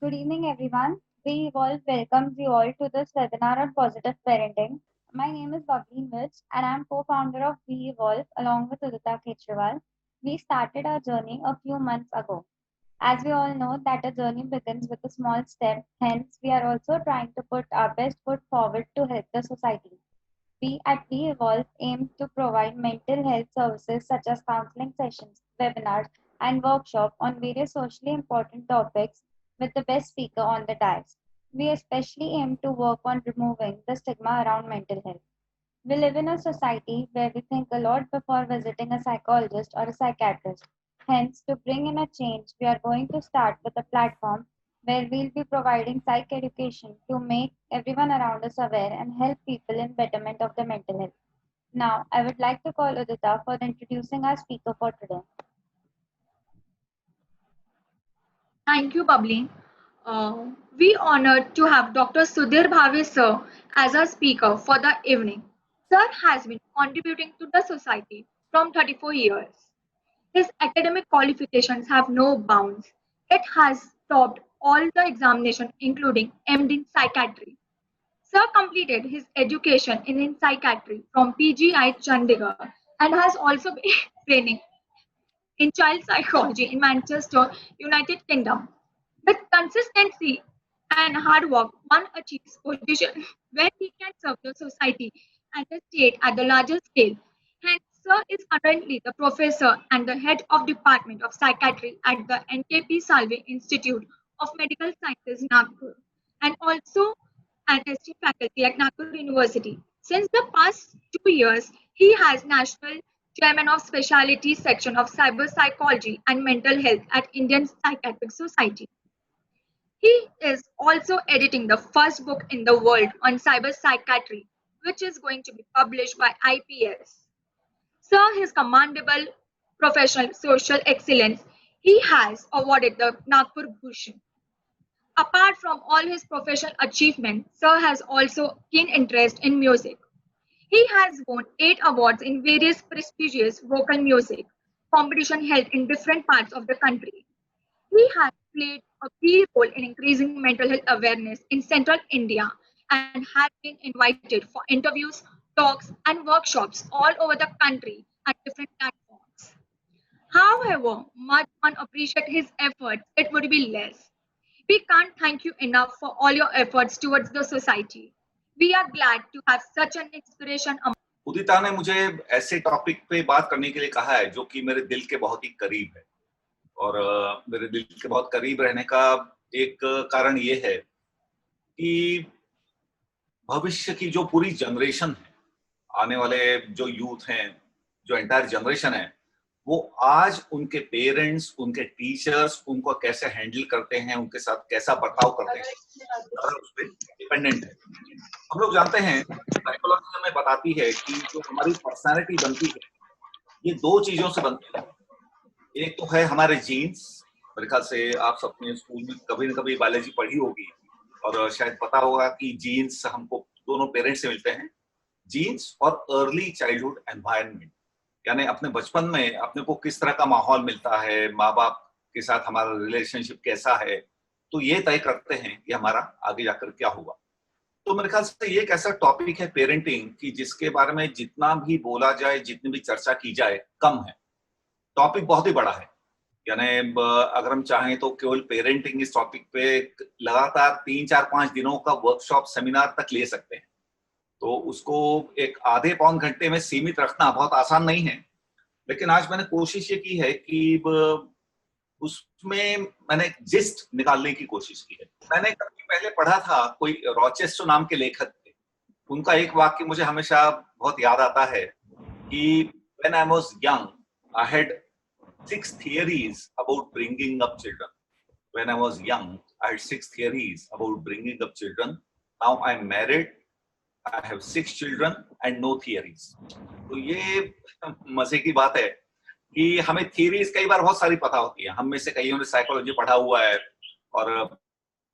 Good evening, everyone. We Evolve welcomes you all to this webinar on positive parenting. My name is Bhavleen Vij, and I'm co-founder of We Evolve along with Udita Kechriwal. We started our journey a few months ago. As we all know, that a journey begins with a small step. Hence, we are also trying to put our best foot forward to help the society. We at We Evolve aim to provide mental health services such as counseling sessions, webinars, and workshops on various socially important topics with the best speaker on the dais. We especially aim to work on removing the stigma around mental health. We live in a society where we think a lot before visiting a psychologist or a psychiatrist. Hence, to bring in a change, we are going to start with a platform where we'll be providing psych education to make everyone around us aware and help people in betterment of their mental health. Now, I would like to call Udita for introducing our speaker for today. Thank you, Babli. We honored to have Dr. Sudhir Bhave sir as our speaker for the evening. Sir has been contributing to the society from 34 years. His academic qualifications have no bounds. It has topped all the examination, including MD in psychiatry. Sir completed his education in psychiatry from PGI Chandigarh and has also been training in child psychology in Manchester, United Kingdom. With consistency and hard work, one achieves position where he can serve the society and the state at the larger scale. Hence, Sir is currently the professor and the head of Department of Psychiatry at the NKP Salve Institute of Medical Sciences, Nagpur, and also an esteemed faculty at Nagpur University. Since the past 2 years, he has national chairman of specialty section of cyber psychology and mental health at Indian Psychiatric Society. He is also editing the first book in the world on cyber psychiatry, which is going to be published by IPS. Sir, his commendable professional social excellence, he has awarded the Nagpur Bhushan. Apart from all his professional achievements, Sir has also keen interest in music. He has won 8 awards in various prestigious vocal music competition held in different parts of the country. He has played a key role in increasing mental health awareness in central India and has been invited for interviews, talks, and workshops all over the country at different platforms. However much one appreciates his efforts, it would be less. We can't thank you enough for all your efforts towards the society. We are glad to have such an inspiration. उदिता ने मुझे ऐसे topic पे बात करने के लिए कहा है जो कि मेरे दिल के बहुत ही करीब है और मेरे दिल के बहुत करीब रहने का एक कारण ये है कि भविष्य की जो पूरी जनरेशन है, आने वाले जो यूथ हैं, जो एंटायर जनरेशन है, वो आज उनके पेरेंट्स, उनके टीचर्स उनको कैसे हैंडल करते हैं, उनके साथ कैसा बर्ताव करते हैं, उस पर डिपेंडेंट है। हम लोग जानते हैं, साइकोलॉजी हमें बताती है कि जो हमारी पर्सनालिटी बनती है, ये 2 चीजों से बनती है। एक तो है हमारे जीन्स, मेरे ख्याल से आप सबने स्कूल में कभी न कभी बायोलॉजी पढ़ी होगी और शायद पता होगा कि जीन्स हमको दोनों पेरेंट्स से मिलते हैं, जीन्स और अर्ली चाइल्डहुड एनवायरनमेंट, यानी अपने बचपन में अपने को किस तरह का माहौल मिलता है, माँ बाप के साथ हमारा रिलेशनशिप कैसा है, तो ये तय करते हैं कि हमारा आगे जाकर क्या होगा। तो मेरे ख्याल से ये एक ऐसा टॉपिक है पेरेंटिंग कि जिसके बारे में जितना भी बोला जाए, जितनी भी चर्चा की जाए, कम है। टॉपिक बहुत ही बड़ा है, यानी अगर हम चाहें तो केवल पेरेंटिंग इस टॉपिक पे लगातार 3, 4, 5 दिनों का वर्कशॉप सेमिनार तक ले सकते हैं। तो उसको एक आधे पौन घंटे में सीमित रखना बहुत आसान नहीं है, लेकिन आज मैंने कोशिश ये की है कि उसमें मैंने एक जिस्ट निकालने की कोशिश की है। मैंने कभी पहले पढ़ा था, कोई रॉचेस्टर नाम के लेखक थे, उनका एक वाक्य मुझे हमेशा बहुत याद आता है कि when I was young, I had 6 theories about bringing up children. When I was young, I had 6 theories about bringing up children. Now I'm married, I have 6 children and no theories. तो ये मजे की बात है कि हमें theories कई बार बहुत सारी पता होती है। हम में से कईयों ने साइकोलॉजी पढ़ा हुआ है और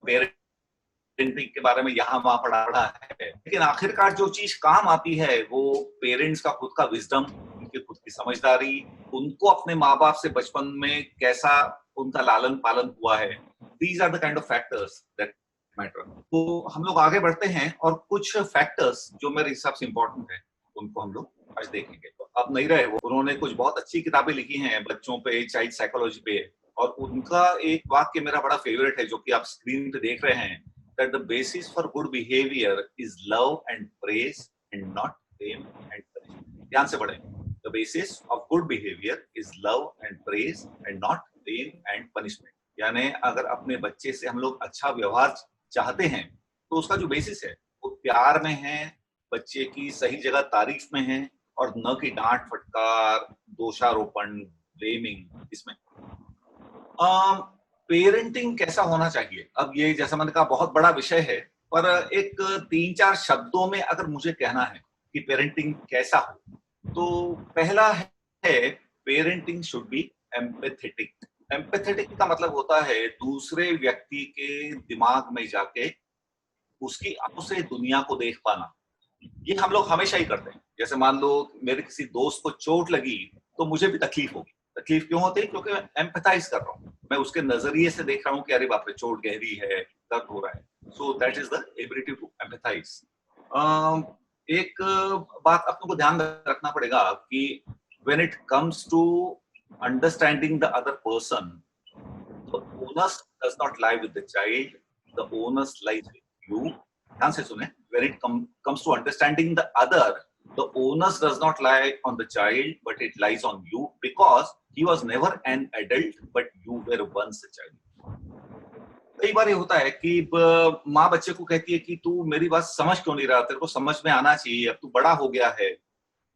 पेरेंटिंग के बारे में यहाँ वहाँ पढ़ा है, लेकिन आखिरकार जो चीज काम आती है वो पेरेंट्स का खुद का विजडम, उनकी खुद की समझदारी, उनको अपने माँ बाप से बचपन में कैसा उनका लालन पालन हुआ है, these are the kind of factors that matter. तो हम लोग आगे बढ़ते हैं और कुछ फैक्टर्स जो मेरे हिसाब से इम्पोर्टेंट है उनको हम लोग आज देखेंगे। तो अब नहीं रहे वो, उन्होंने कुछ बहुत अच्छी किताबें लिखी हैं बच्चों पे, चाइल्ड साइकोलॉजी पे, और उनका एक वाक्य मेरा बड़ा फेवरेट है जो कि आप स्क्रीन पे देख रहे हैं, that the basis for good behavior is love and praise and not blame and punishment. ध्यान से पढ़ें। The basis of good behavior is love and praise and not blame and punishment. यानी अगर अपने बच्चे से हम लोग अच्छा व्यवहार चाहते हैं तो उसका जो बेसिस है वो प्यार में है, बच्चे की सही जगह तारीफ में है, और न कि डांट फटकार, दोषारोपण, ब्लेमिंग इसमें। पेरेंटिंग कैसा होना चाहिए, अब ये जैसा मैंने कहा बहुत बड़ा विषय है, पर एक 3-4 शब्दों में अगर मुझे कहना है कि पेरेंटिंग कैसा हो, तो पहला है parenting should B empathetic. Empathetic का मतलब होता है दूसरे व्यक्ति के दिमाग में जाके उसकी आंखों से दुनिया को देख पाना। ये हम लोग हमेशा ही करते हैं। जैसे मान लो मेरे किसी दोस्त को चोट लगी तो मुझे भी तकलीफ होगी। तकलीफ क्यों होती है? क्योंकि मैं एम्पैथाइज कर रहा हूँ, मैं उसके नजरिए से देख रहा हूँ कि अरे बाप रे चोट गहरी है, दर्द हो रहा है। So that is the ability to empathise. एक बात अपने को ध्यान रखना पड़ेगा कि when it comes to understanding the other person, the onus does not lie with the child, the onus lies with you. ध्यान से सुने, when it comes to understanding the other, the onus does not lie on the child, but it lies on you, because he was never an adult, but you were once a child. कई बार ये होता है कि माँ बच्चे को कहती है कि तू मेरी बात समझ क्यों नहीं रहा, तेरे को समझ में आना चाहिए, अब तू बड़ा हो गया है।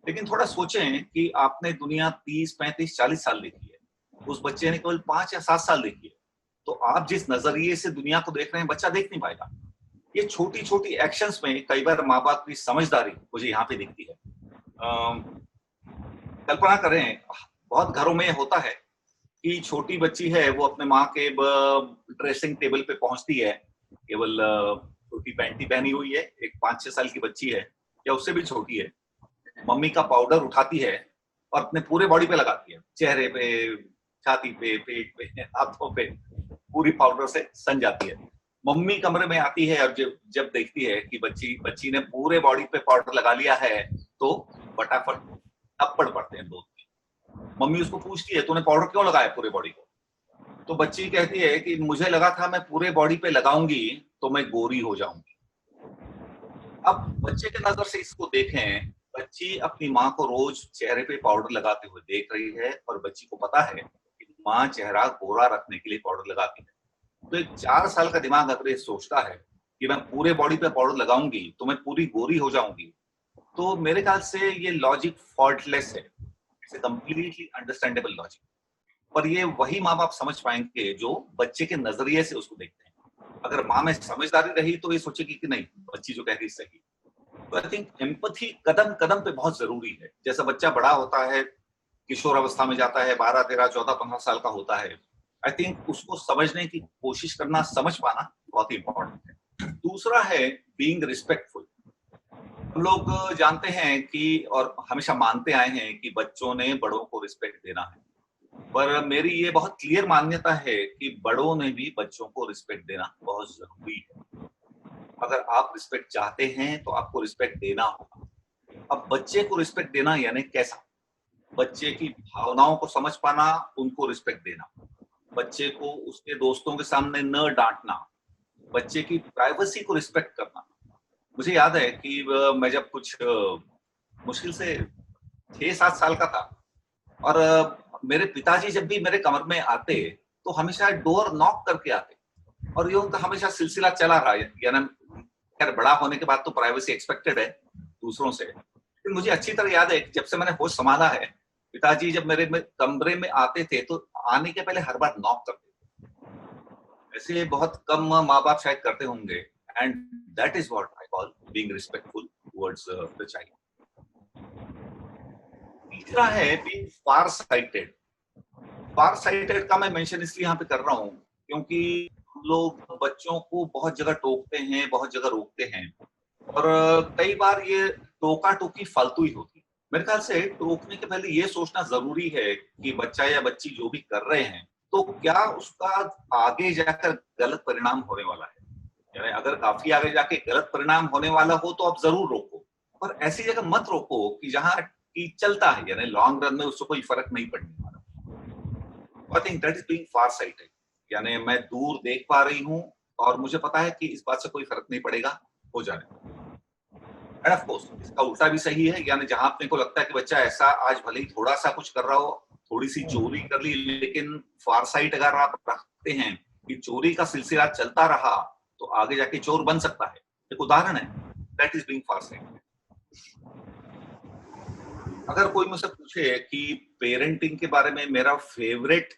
लेकिन थोड़ा सोचें कि आपने दुनिया 30, 35, 40 साल देखी है, उस बच्चे ने केवल 5 या 7 साल देखी है। तो आप जिस नजरिए से दुनिया को देख रहे हैं बच्चा देख नहीं पाएगा। ये छोटी छोटी एक्शंस में कई बार माँ बाप की समझदारी मुझे यहाँ पे दिखती है। कल्पना करें, बहुत घरों में होता है कि छोटी बच्ची है, वो अपने माँ के ड्रेसिंग टेबल पे पहुंचती है, केवल छोटी पैंटी पहनी हुई है, एक 5-6 साल की बच्ची है या उससे भी छोटी है। मम्मी का पाउडर उठाती है और अपने पूरे बॉडी पे लगाती है, चेहरे पे, छाती पे, पेट पे, हाथों पे, पूरी पाउडर से सन जाती है। मम्मी कमरे में आती है और जब देखती है कि बच्ची ने पूरे बॉडी पे पाउडर लगा लिया है तो फटाफट थप्पड़ पड़ते हैं दो। मम्मी उसको पूछती है तूने पाउडर क्यों लगाया पूरे बॉडी को? तो बच्ची कहती है कि मुझे लगा था मैं पूरे बॉडी पे लगाऊंगी तो मैं गोरी हो जाऊंगी। अब बच्चे के नजर से इसको देखें, बच्ची अपनी माँ को रोज चेहरे पे पाउडर लगाते हुए देख रही है और बच्ची को पता है कि माँ चेहरा गोरा रखने के लिए पाउडर लगाती है। तो एक 4 साल का दिमाग अगर ये सोचता है कि मैं पूरे बॉडी पे पाउडर लगाऊंगी तो मैं पूरी गोरी हो जाऊंगी, तो मेरे ख्याल से ये लॉजिक फॉल्टलेस है, it's a completely understandable logic. पर ये वही माँ बाप समझ पाएंगे जो बच्चे के नजरिए से उसको देखते हैं। अगर माँ में समझदारी रही तो ये सोचेगी कि नहीं, बच्ची जो कह रही सही। तो आई थिंक एम्पैथी कदम कदम पे बहुत जरूरी है। जैसा बच्चा बड़ा होता है, किशोर अवस्था में जाता है, 12, 13, 14, 15 साल का होता है, आई थिंक उसको समझने की कोशिश करना, समझ पाना बहुत ही इंपॉर्टेंट है। दूसरा है बीइंग रिस्पेक्टफुल। हम लोग जानते हैं कि और हमेशा मानते आए हैं कि बच्चों ने बड़ों को रिस्पेक्ट देना है, पर मेरी ये बहुत क्लियर मान्यता है कि बड़ों ने भी बच्चों को रिस्पेक्ट देना बहुत जरूरी है। अगर आप रिस्पेक्ट चाहते हैं तो आपको रिस्पेक्ट देना होगा। अब बच्चे को रिस्पेक्ट देना यानी कैसा? बच्चे की भावनाओं को समझ पाना, उनको रिस्पेक्ट देना, बच्चे को उसके दोस्तों के सामने न डांटना, बच्चे की प्राइवेसी को रिस्पेक्ट करना। मुझे याद है कि मैं जब कुछ मुश्किल से 6-7 साल का था और मेरे पिताजी जब भी मेरे कमरे में आते तो हमेशा डोर नॉक करके आते, और यूं तो हमेशा सिलसिला चला रहा है। यानी खैर बड़ा होने के बाद तो प्राइवेसी एक्सपेक्टेड है दूसरों से, लेकिन मुझे अच्छी तरह याद है कि जब से मैंने होश संभाला है, पिताजी जब मेरे कमरे में आते थे तो आने के पहले हर बार नॉक करते थे। ऐसे बहुत कम माँ बाप शायद करते होंगे, and that is what I call being respectful towards the child. तीसरा है बीइंग फार साइटेड। फार साइटेड का मैं मेंशन इसलिए यहाँ पे कर रहा हूँ क्योंकि लोग बच्चों को बहुत जगह टोकते हैं, बहुत जगह रोकते हैं, और कई बार ये टोका टोकी फालतू ही होती है। मेरे ख्याल से टोकने के पहले ये सोचना जरूरी है कि बच्चा या बच्ची जो भी कर रहे हैं तो क्या उसका आगे जाकर गलत परिणाम होने वाला है? यानी अगर काफी आगे जाके गलत परिणाम होने वाला हो तो आप जरूर रोको, पर ऐसी जगह मत रोको कि जहां की चलता है, यानी लॉन्ग रन में उससे कोई फर्क नहीं पड़ने वाला। I think that is being far sighted, यानी मैं दूर देख पा रही हूँ और मुझे पता है कि इस बात से कोई फर्क नहीं पड़ेगा, हो जाने। एंड ऑफ कोर्स इसका उल्टा भी सही है, यानी जहां अपने को लगता है कि बच्चा ऐसा आज भले ही थोड़ा सा कुछ कर रहा हो, थोड़ी सी चोरी कर ली, लेकिन फार साइट अगर आप रखते हैं कि चोरी का सिलसिला चलता रहा तो आगे जाके चोर बन सकता है। एक उदाहरण है, that is being far sighted. अगर कोई मुझसे पूछे कि पेरेंटिंग के बारे में मेरा फेवरेट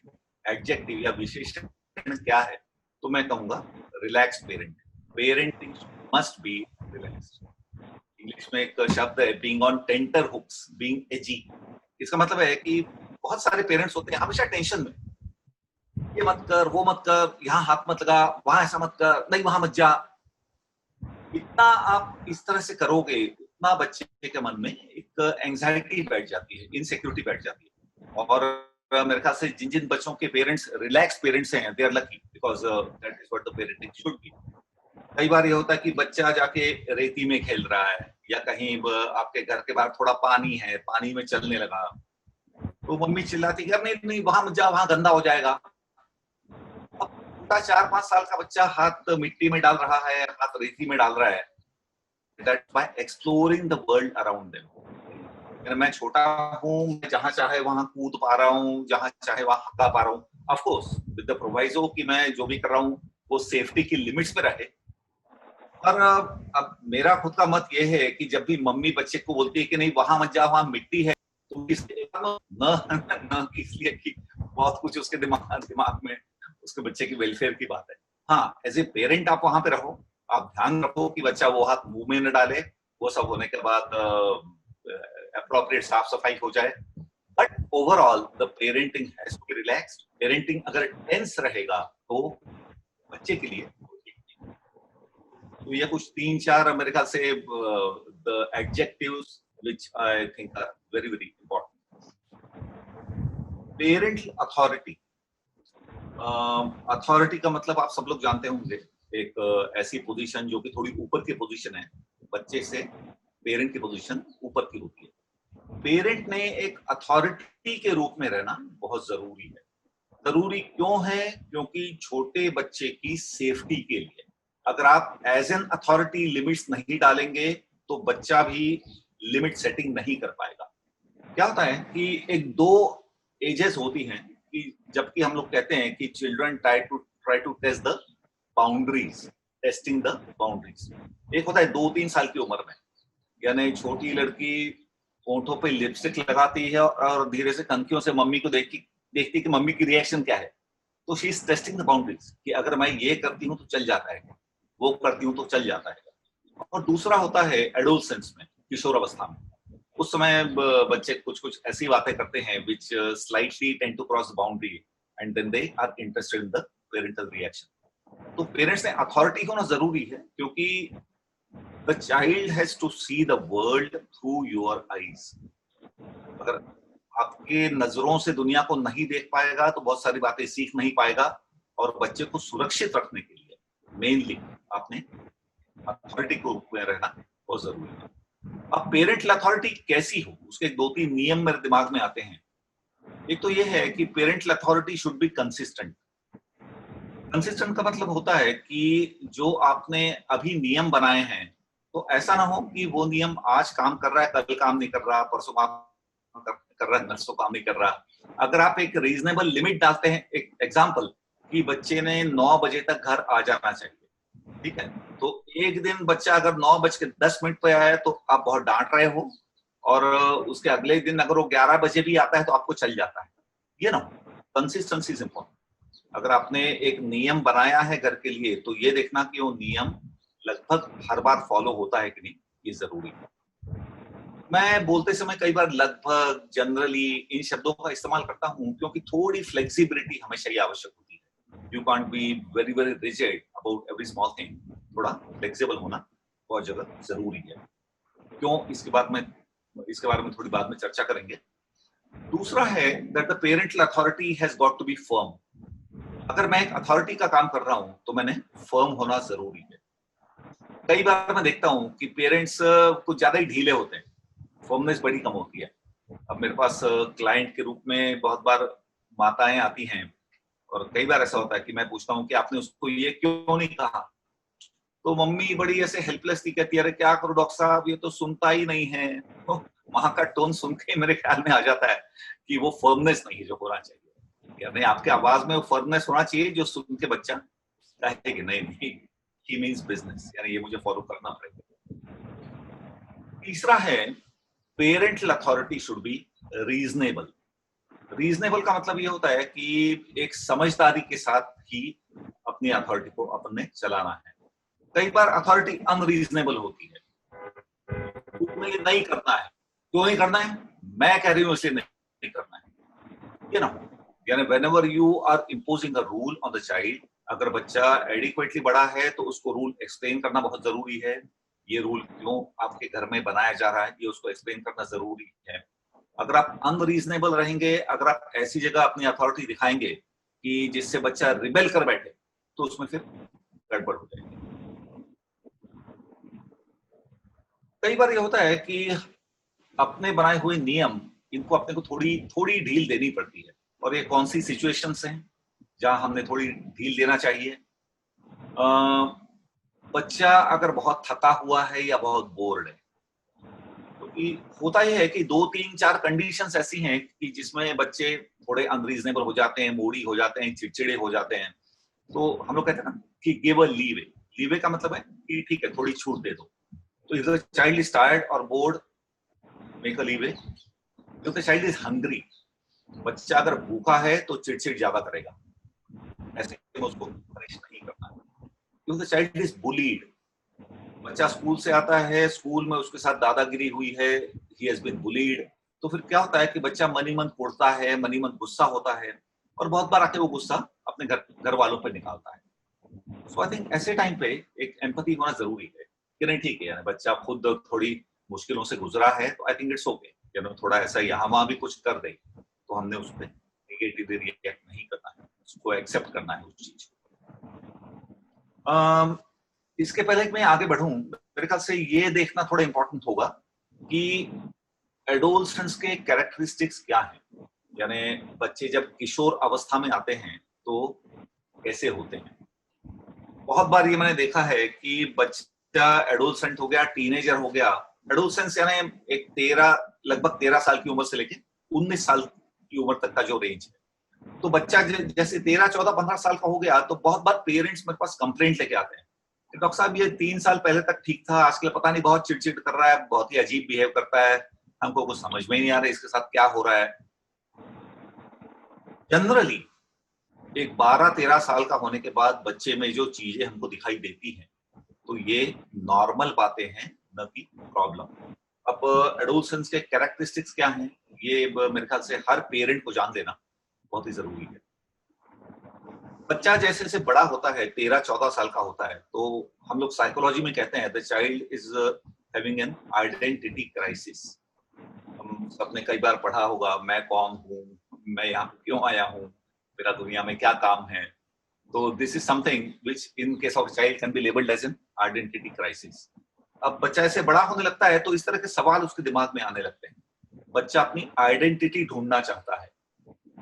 एडजेक्टिव या विशेषण क्या है, तो मैं कहूंगा relax parent. Parenting must be relaxed. English में एक शब्द है being on tenterhooks, being edgy. इसका मतलब है कि बहुत सारे पेरेंट्स होते हैं हमेशा टेंशन में, ये मत कर, वो मत कर, यहाँ हाथ मत लगा, वहां ऐसा मत कर, नहीं वहां मत जा। इतना आप इस तरह से करोगे उतना बच्चे के मन में एक एंजाइटी बैठ जाती है, इनसिक्योरिटी बैठ जाती है। और मेरे ख्याल से जिन जिन बच्चों के पेरेंट्स रिलैक्स पेरेंट्स हैं, they are lucky, because that is what the parenting should be. कई बार ये होता है कि बच्चा जाके रेती में खेल रहा है या कहीं आपके घर के बाहर थोड़ा पानी है, पानी में चलने लगा, तो मम्मी चिल्लाती है नहीं नहीं वहां मत जा, वहां गंदा हो जाएगा। 4-5 साल का बच्चा हाथ मिट्टी में डाल रहा है, हाथ रेती में डाल रहा है, that bye exploring the world around them. मैं छोटा हूँ, मैं जहां चाहे वहां कूद पा रहा हूँ, जहां चाहे वहां हगा पा रहा हूँ, of course with the proviso कि मैं जो भी कर रहा हूँ वो सेफ्टी की लिमिट्स में रहे। और अब मेरा खुद का मत ये है कि जब भी मम्मी बच्चे को बोलती है कि नहीं वहां मत जा, वहां मिट्टी है, तो इसलिए न इसलिए कि बहुत कुछ उसके दिमाग में उसके बच्चे की वेलफेयर की बात है। हाँ, एज ए पेरेंट आप वहां पे रहो, आप ध्यान रखो कि बच्चा वो हाथ मुंह में न डाले, वो सब होने के बाद अप्रोप्रिएट साफ सफाई हो जाए। But overall the parenting has to be relaxed. Parenting अगर टेंस रहेगा तो बच्चे के लिए तो ये कुछ 3-4 मेरे ख्याल से the adjectives which I think are very very important. Parent authority. Authority का मतलब आप सब लोग जानते होंगे, एक ऐसी पोजीशन जो कि थोड़ी ऊपर की पोजीशन है, बच्चे से पेरेंट की पोजीशन ऊपर की होती है। पेरेंट ने एक अथॉरिटी के रूप में रहना बहुत जरूरी है। जरूरी क्यों है? क्योंकि छोटे बच्चे की सेफ्टी के लिए। अगर आप एज एन अथॉरिटी लिमिट्स नहीं डालेंगे तो बच्चा भी लिमिट सेटिंग नहीं कर पाएगा। क्या होता है कि एक दो एजेस होती हैं कि जबकि हम लोग कहते हैं कि children try to test the boundaries, testing the boundaries. एक होता है 2-3 साल की उम्र में, यानी छोटी लड़की होंठों पे लिपस्टिक लगाती है और धीरे से कंकियों से मम्मी को देखती कि मम्मी की रिएक्शन क्या है, तो she is testing the boundaries कि अगर मैं ये करती हूँ तो चल जाता है, वो करती हूँ तो चल जाता है। और दूसरा होता है एडोलसेंस में, किशोर अवस्था में। उस समय बच्चे कुछ कुछ ऐसी बातें करते हैं which slightly tend to cross the boundary and then they are interested in the parental reaction. तो पेरेंट्स ने अथॉरिटी होना जरूरी है क्योंकि the child has to see the world through your eyes. अगर आपके नजरों से दुनिया को नहीं देख पाएगा तो बहुत सारी बातें सीख नहीं पाएगा। और बच्चे को सुरक्षित रखने के लिए मेनली आपने अथॉरिटी के रूप में रहना बहुत जरूरी है। अब पेरेंटल अथॉरिटी कैसी हो, उसके 2-3 नियम मेरे दिमाग में आते हैं। एक तो ये है कि parental authority should be consistent. Consistent का मतलब होता है कि जो आपने अभी नियम बनाए हैं तो ऐसा ना हो कि वो नियम आज काम कर रहा है, कल काम नहीं कर रहा, परसों काम कर रहा है, नरसों काम नहीं कर रहा। अगर आप एक रीजनेबल लिमिट डालते हैं, एक एग्जाम्पल कि बच्चे ने 9 बजे तक घर आ जाना चाहिए, ठीक है, तो एक दिन बच्चा अगर 9:10 पे आया तो आप बहुत डांट रहे हो, और उसके अगले दिन अगर वो 11 बजे भी आता है तो आपको चल जाता है। ये ना, कंसिस्टेंसी इज इंपॉर्टेंट। अगर आपने एक नियम बनाया है घर के लिए तो ये देखना कि वो नियम लगभग हर बार फॉलो होता है कि नहीं, ये जरूरी है। मैं बोलते समय कई बार लगभग, जनरली इन शब्दों का इस्तेमाल करता हूँ क्योंकि थोड़ी फ्लेक्सिबिलिटी हमेशा ही आवश्यक होती है। You can't be very very rigid about every small thing. थोड़ा फ्लेक्सिबल होना बहुत जगह जरूरी है। क्यों, इसके बारे में थोड़ी बाद में चर्चा करेंगे। दूसरा है that the parental authority has got to be firm. अगर मैं एक अथॉरिटी का काम कर रहा हूँ तो मैंने फर्म होना जरूरी है। कई बार मैं देखता हूँ कि पेरेंट्स कुछ ज्यादा ही ढीले होते हैं, फर्मनेस बड़ी कम होती है। अब मेरे पास क्लाइंट के रूप में बहुत बार माताएं आती हैं और कई बार ऐसा होता है कि मैं पूछता हूँ कि आपने उसको ये क्यों नहीं कहा, तो मम्मी बड़ी ऐसे हेल्पलेस थी, कहती है अरे क्या करूं डॉक्टर साहब, ये तो सुनता ही नहीं है। तो वहां का टोन सुन के मेरे ख्याल में आ जाता है कि वो फर्मनेस नहीं है जो होना चाहिए। यानी आपके आवाज में वो फर्मनेस होना चाहिए जो सुन के बच्चा कहे कि नहीं नहीं, ही मीन्स बिजनेस, यानी ये मुझे फॉलो करना पड़ेगा। तीसरा है, parental authority should be reasonable. Reasonable का मतलब ये होता है कि एक समझदारी के साथ ही अपनी अथॉरिटी को अपने चलाना है। कई बार अथॉरिटी अनरीजनेबल होती है, तुम्हें ये नहीं करना है। क्यों नहीं करना है? मैं कह रही हूं इसलिए नहीं करना है, ये ना हो। यानी whenever you are imposing a rule on the child, अगर बच्चा एडिक्वेटली बड़ा है तो उसको रूल एक्सप्लेन करना बहुत जरूरी है। ये रूल क्यों आपके घर में बनाया जा रहा है ये उसको एक्सप्लेन करना जरूरी है। अगर आप अनरीजनेबल रहेंगे, अगर आप ऐसी जगह अपनी अथॉरिटी दिखाएंगे कि जिससे बच्चा रिबेल कर बैठे, तो उसमें फिर गड़बड़ हो जाएगी। कई बार ये होता है कि अपने बनाए हुए नियम, इनको अपने को थोड़ी थोड़ी ढील देनी पड़ती है। और ये कौन सी सिचुएशंस हैं जहां हमने थोड़ी ढील देना चाहिए? बच्चा अगर बहुत थका हुआ है या बहुत बोर्ड है, क्योंकि होता यह है कि 2 3 4 कंडीशंस ऐसी हैं कि जिसमें बच्चे थोड़े अनरीजनेबल हो जाते हैं, मूडी हो जाते हैं, चिड़चिड़े हो जाते हैं। तो हम लोग कहते हैं ना कि गिव अ लीवे। लीवे का मतलब है कि ठीक है, थोड़ी छूट दे दो। तो if the child is tired और bored, make a leeway. If the child is hungry, बच्चा अगर भूखा है तो चिड़चिड़ ज्यादा करेगा, ऐसे में उसको पनिश नहीं करना है। If the child is bullied, बच्चा स्कूल से आता है, स्कूल में उसके साथ दादागिरी हुई है, ही हैज बीन बुलीड, तो फिर क्या होता है कि बच्चा मन ही मन कुड़ता है, मन ही मन गुस्सा होता है और बहुत बार आके वो गुस्सा अपने घर वालों पर निकालता है। सो आई थिंक ऐसे टाइम पे एक एम्पैथी होना जरूरी है कि नहीं ठीक है, यानी बच्चा खुद थोड़ी मुश्किलों से गुजरा है, तो आई थिंक इट्स ओके, यानी थोड़ा ऐसा यहाँ वहां भी कुछ कर दे तो हमने उस पर नेगेटिवली रिएक्ट नहीं करना है, उसको एक्सेप्ट करना है उस चीज को। इसके पहले कि मैं आगे बढ़ूं, मेरे ख्याल से ये देखना थोड़ा इंपॉर्टेंट होगा कि एडोलसेंट्स के कैरेक्टरिस्टिक्स क्या हैं। यानी बच्चे जब किशोर अवस्था में आते हैं तो कैसे होते हैं। बहुत बार ये मैंने देखा है कि बच्चा एडोलसेंट हो गया, टीनेजर हो गया। एडोलसेंस यानी एक लगभग 13 साल की उम्र से लेकर 19 साल की उम्र तक का जो रेंज है। तो बच्चा जैसे 13 14 15 साल का हो गया तो बहुत बार पेरेंट्स मेरे पास कंप्लेंट लेके आते हैं, डॉक्टर साहब ये 3 साल पहले तक ठीक था, आजकल पता नहीं बहुत चिड़चिड़ कर रहा है, बहुत ही अजीब बिहेव करता है, हमको कुछ समझ में ही नहीं आ रहा है इसके साथ क्या हो रहा है। जनरली एक 12-13 साल का होने के बाद बच्चे में जो चीजें हमको दिखाई देती हैं तो ये नॉर्मल बातें हैं, न कि प्रॉब्लम। अब एडोलसेंस के कैरेक्टरिस्टिक्स क्या हैं, ये मेरे ख्याल से हर पेरेंट को जान लेना बहुत ही जरूरी है। बच्चा जैसे जैसे बड़ा होता है, 13-14 साल का होता है, तो हम लोग साइकोलॉजी में कहते हैं the child is having an identity crisis. हम सबने कई बार पढ़ा होगा, मैं कौन हूँ, मैं यहाँ क्यों आया हूँ, मेरा दुनिया में क्या काम है। तो this is something which in case of child can be labelled as an identity crisis. अब बच्चा ऐसे बड़ा होने लगता है तो इस तरह के सवाल उसके दिमाग में आने लगते हैं। बच्चा अपनी आइडेंटिटी ढूंढना चाहता है,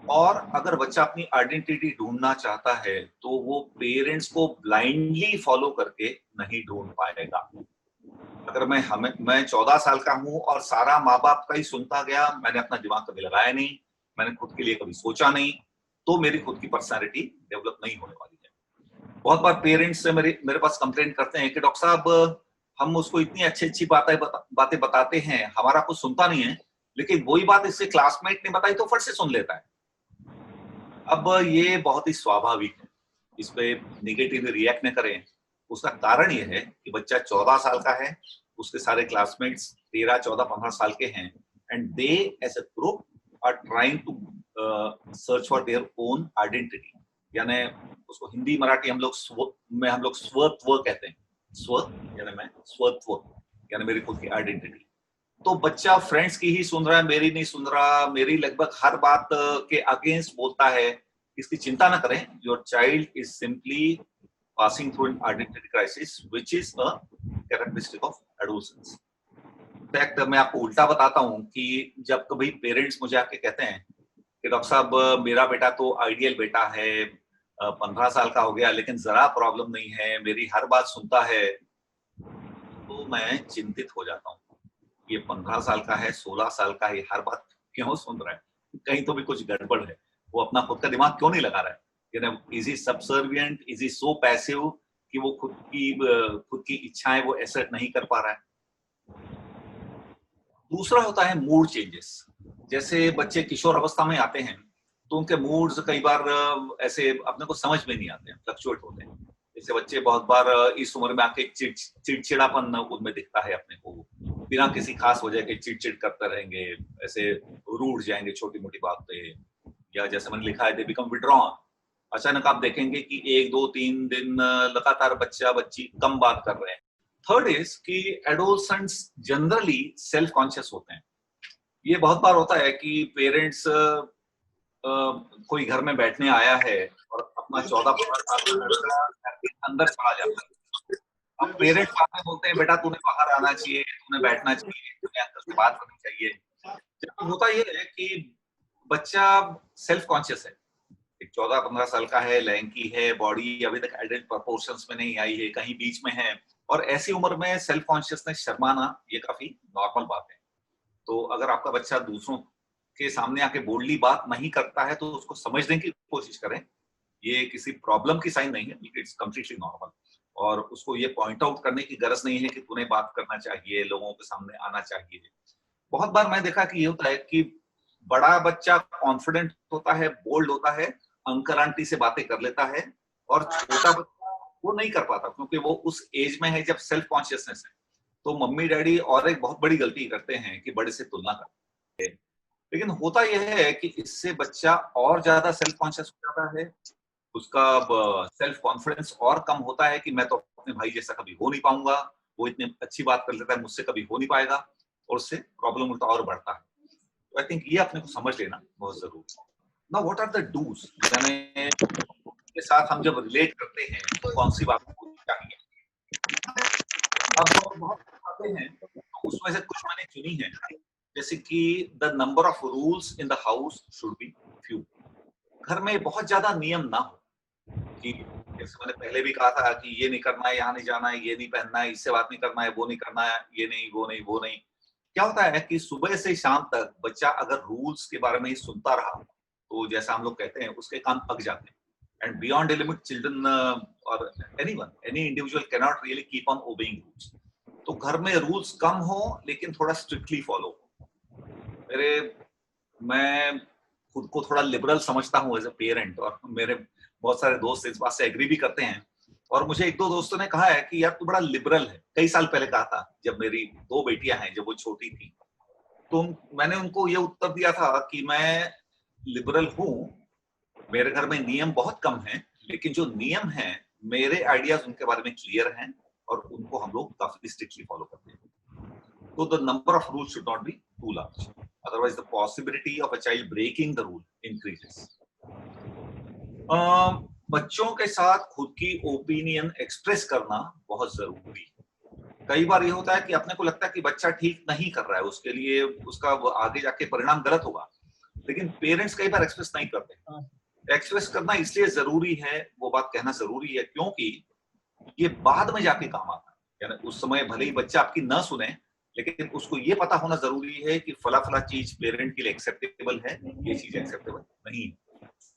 और अगर बच्चा अपनी आइडेंटिटी ढूंढना चाहता है तो वो पेरेंट्स को ब्लाइंडली फॉलो करके नहीं ढूंढ पाएगा। अगर मैं 14 साल का हूं और सारा माँ बाप का ही सुनता गया, मैंने अपना दिमाग कभी लगाया नहीं, मैंने खुद के लिए कभी सोचा नहीं, तो मेरी खुद की पर्सनालिटी डेवलप नहीं होने वाली है। बहुत बार पेरेंट्स से मेरे पास कंप्लेंट करते हैं कि डॉक्टर साहब हम उसको इतनी अच्छी अच्छी बातें बताते हैं, हमारा कुछ सुनता नहीं है, लेकिन वही बात इससे क्लासमेट ने बताई तो फट से सुन लेता है। अब ये बहुत ही स्वाभाविक है, इस पे निगेटिवली रिएक्ट न करें। उसका कारण ये है कि बच्चा 14 साल का है, उसके सारे क्लासमेट्स 13 14 15 साल के हैं, and they as a group are trying to search for their own identity. यानी उसको हिंदी मराठी हम लोग स्वत्व कहते हैं। स्व यानी मैं, स्वत्व यानी मेरी खुद की आइडेंटिटी। तो बच्चा फ्रेंड्स की ही सुन रहा है, मेरी नहीं सुन रहा, मेरी लगभग हर बात के अगेंस्ट बोलता है, इसकी चिंता ना करें. Your child is simply passing through an identity crisis which is a characteristic of adolescence. In fact मैं आपको उल्टा बताता हूँ कि जब कभी पेरेंट्स मुझे आके कहते हैं कि डॉक्टर साहब मेरा बेटा तो आइडियल बेटा है, 15 साल का हो गया लेकिन जरा प्रॉब्लम नहीं है, मेरी हर बात सुनता है, तो मैं चिंतित हो जाता हूँ. ये 15 साल का है, 16 साल का है, ये हर बात क्यों सुन रहा है? कहीं तो भी कुछ गड़बड़ है. वो अपना खुद का दिमाग क्यों नहीं लगा रहा है? Is he subservient, is he so passive कि वो खुद की इच्छाएं वो एसर्ट नहीं कर पा रहा है. दूसरा होता है मूड चेंजेस. जैसे बच्चे किशोर अवस्था में आते हैं तो उनके मूड्स कई बार ऐसे अपने को समझ में नहीं आते हैं, फ्लक्चुएट होते हैं. जैसे बच्चे बहुत बार इस उम्र में आके चिड़चिड़ापन उनमें दिखता है अपने को, बिना किसी खास वजह के चिड़चिड़ करते रहेंगे, ऐसे रूठ जाएंगे छोटी मोटी बात पे, या जैसे मैंने लिखा है दे बिकम विड्रॉन. अचानक आप देखेंगे कि 1 2 3 दिन लगातार बच्चा बच्ची कम बात कर रहे हैं. थर्ड इज कि एडोलसेंट्स जनरली सेल्फ कॉन्शियस होते हैं. ये बहुत बार होता है कि पेरेंट्स कोई घर में बैठने आया है और अपना 14-15 साल का लड़का घर के अंदर चला जाता है. अब पेरेंट्स बाद में बोलते हैं बेटा तूने बाहर आना चाहिए, तूने बैठना चाहिए, तूने अंकल से बात करनी चाहिए. जबकि होता ये है कि बच्चा सेल्फ कॉन्शियस है, 14-15 साल का है, लैंकी है, बॉडी अभी तक एडल्ट प्रोपोर्शंस में नहीं आई है, कहीं बीच में है, और ऐसी उम्र में सेल्फ कॉन्शियसनेस शर्माना ये काफी नॉर्मल बात है. तो अगर आपका बच्चा दूसरों के सामने आके बोल्डली बात नहीं करता है तो उसको समझने की कोशिश करें. ये किसी प्रॉब्लम की साइन नहीं है, इट्स कंप्लीटली नॉर्मल. और उसको ये पॉइंट आउट करने की गरज नहीं है कि तूने बात करना चाहिए, लोगों के सामने आना चाहिए. बहुत बार मैं देखा कि ये होता है कि बड़ा बच्चा कॉन्फिडेंट होता है, बोल्ड होता है, अंकल आंटी से बातें कर लेता है, और छोटा बच्चा वो नहीं कर पाता क्योंकि वो उस एज में है जब सेल्फ कॉन्शियसनेस है. तो मम्मी डैडी और एक बहुत बड़ी गलती करते हैं कि बड़े से तुलना करते हैं. लेकिन होता यह है कि इससे बच्चा और ज्यादा सेल्फ कॉन्शियस हो जाता है, उसका सेल्फ कॉन्फिडेंस और कम होता है कि मैं तो अपने भाई जैसा कभी हो नहीं पाऊंगा, वो इतनी अच्छी बात कर लेता है, मुझसे कभी हो नहीं पाएगा, और उससे प्रॉब्लम उल्टा और बढ़ता है. तो आई थिंक ये अपने को समझ लेना बहुत जरूरी है. Now what are the dos, यानी के साथ हम जब रिलेट करते हैं तो कौन सी बात होनी चाहिए. अब जो बहुत आते हैं तो उसमें से कुछ मैंने चुनी है, जैसे कि the number of rules in the house should be few. घर में बहुत ज्यादा नियम ना हो, कि जैसे मैंने पहले भी कहा था कि ये नहीं करना है, यहाँ नहीं जाना है, ये नहीं पहनना है, इससे बात नहीं करना है, वो नहीं करना है, ये नहीं वो नहीं वो नहीं. क्या होता है कि सुबह से शाम तक बच्चा अगर रूल्स के बारे में ही सुनता रहा तो जैसा हम लोग कहते हैं उसके कान पक जाते हैं. And beyond a limit children और anyone, any individual can not really keep on obeying rules. तो घर में रूल्स कम हो लेकिन थोड़ा स्ट्रिक्टली फॉलो हो. मैं खुद को थोड़ा लिबरल समझता हूँ एज ए पेरेंट, और मेरे बहुत सारे दोस्त इस बात से एग्री भी करते हैं. और मुझे 1-2 दोस्तों ने कहा है कि यार तू बड़ा लिबरल है. कई साल पहले कहा था जब मेरी 2 बेटियां हैं, जब वो छोटी थी, तो मैंने उनको ये उत्तर दिया था कि मैं लिबरल हूँ, मेरे घर में नियम बहुत कम हैं, लेकिन जो नियम हैं मेरे आइडियाज उनके बारे में क्लियर हैं और उनको हम लोग काफी स्ट्रिक्टली फॉलो करते हैं. So the number of rules should not be too large. Otherwise, the possibility of a child breaking the rule increases. बच्चों के साथ खुद की ओपिनियन एक्सप्रेस करना बहुत जरूरी है. कई बार ये होता है कि अपने को लगता है कि बच्चा ठीक नहीं कर रहा है, उसके लिए उसका आगे जाके परिणाम गलत होगा, लेकिन पेरेंट्स कई बार एक्सप्रेस नहीं करते. एक्सप्रेस करना इसलिए जरूरी है, वो बात कहना जरूरी है, क्योंकि ये बाद में जाके काम आता है. यानी उस समय भले ही बच्चा आपकी ना सुने, लेकिन उसको ये पता होना जरूरी है कि फला फला चीज पेरेंट के लिए एक्सेप्टेबल है, ये चीज एक्सेप्टेबल नहीं है.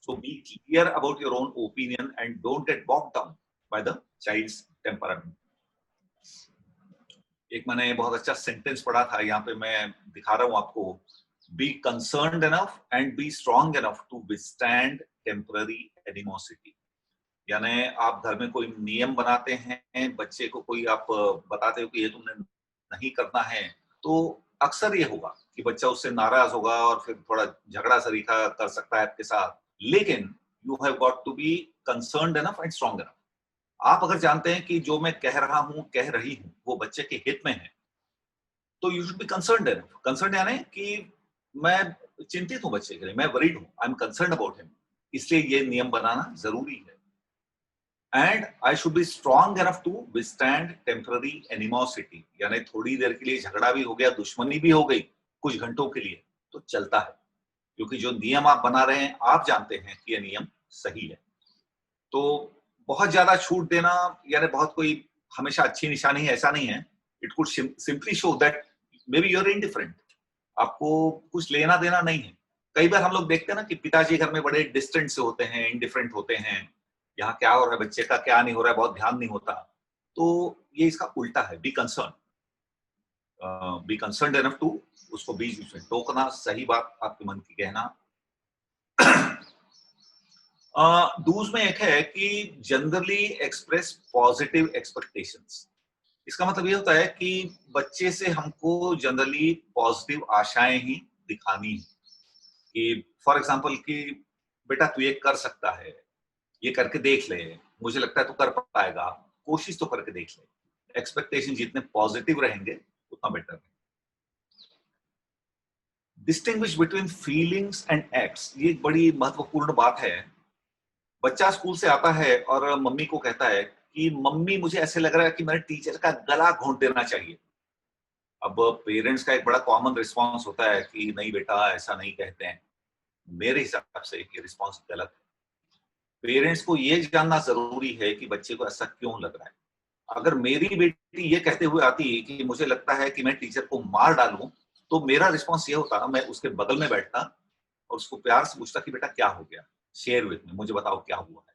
So be clear about your own opinion and don't get bogged down by the child's temperament. एक मैंने बहुत अच्छा सेंटेंस पढ़ा था, यहाँ पे मैं दिखा रहा हूँ आपको. Be concerned enough and be strong enough to withstand temporary animosity. यानी आप घर में कोई नियम बनाते हैं, बच्चे को कोई आप बताते हो कि ये तुमने नहीं करना है, तो अक्सर ये होगा कि बच्चा उससे नाराज होगा और फिर थोड़ा झगड़ा सरीखा कर सकता है आपके साथ. लेकिन you have got to be concerned enough and strong enough. आप अगर जानते हैं कि जो मैं कह रहा हूं कह रही हूं वो बच्चे के हित में है, तो you should be concerned enough. Concerned यानी कि मैं चिंतित हूं बच्चे के लिए, मैं वरीड हूं, I am concerned about him, इसलिए ये नियम बनाना जरूरी है। And I should be strong enough to withstand temporary animosity, यानी थोड़ी देर के लिए झगड़ा भी हो गया, दुश्मनी भी हो गई कुछ घंटों के लिए, तो चलता है, क्योंकि जो नियम आप बना रहे हैं आप जानते हैं कि यह नियम सही है। तो बहुत ज्यादा छूट देना यानी बहुत कोई हमेशा अच्छी निशानी है ऐसा नहीं है। It could simply show that maybe you are indifferent, आपको कुछ लेना देना नहीं है। कई बार हम लोग देखते हैं ना कि पिताजी घर में बड़े डिस्टेंट से होते हैं, इंडिफरेंट होते हैं, यहाँ क्या हो रहा है, बच्चे का क्या नहीं हो रहा है, बहुत ध्यान नहीं होता। तो ये इसका उल्टा है, बी कंसर्न एनफ टू उसको बीच बीच में टोकना, सही बात आपके मन की कहना। डूज में एक है कि जनरली एक्सप्रेस पॉजिटिव एक्सपेक्टेशंस। इसका मतलब ये होता है कि बच्चे से हमको जनरली पॉजिटिव आशाएं ही दिखानी है, कि फॉर एग्जांपल कि बेटा तू ये कर सकता है, ये करके देख ले, मुझे लगता है तू कर पाएगा, कोशिश तो करके देख ले। एक्सपेक्टेशन जितने पॉजिटिव रहेंगे उतना बेटर है। Distinguish between feelings and acts, ये एक बड़ी महत्वपूर्ण बात है। बच्चा स्कूल से आता है और मम्मी को कहता है कि मम्मी मुझे ऐसे लग रहा है कि मेरे टीचर का गला घोंट देना चाहिए। अब पेरेंट्स का एक बड़ा कॉमन रिस्पांस होता है कि नहीं बेटा ऐसा नहीं कहते हैं। मेरे हिसाब से ये रिस्पांस गलत है। पेरेंट्स को ये जानना जरूरी है कि बच्चे को ऐसा क्यों लग रहा है। अगर मेरी बेटी ये कहते हुए आती है कि मुझे लगता है कि मैं टीचर को मार डालूं, तो मेरा रिस्पांस ये होता, मैं उसके बगल में बैठता और उसको प्यार से पूछता कि बेटा क्या हो गया, शेयर विद मी, मुझे बताओ क्या हुआ है।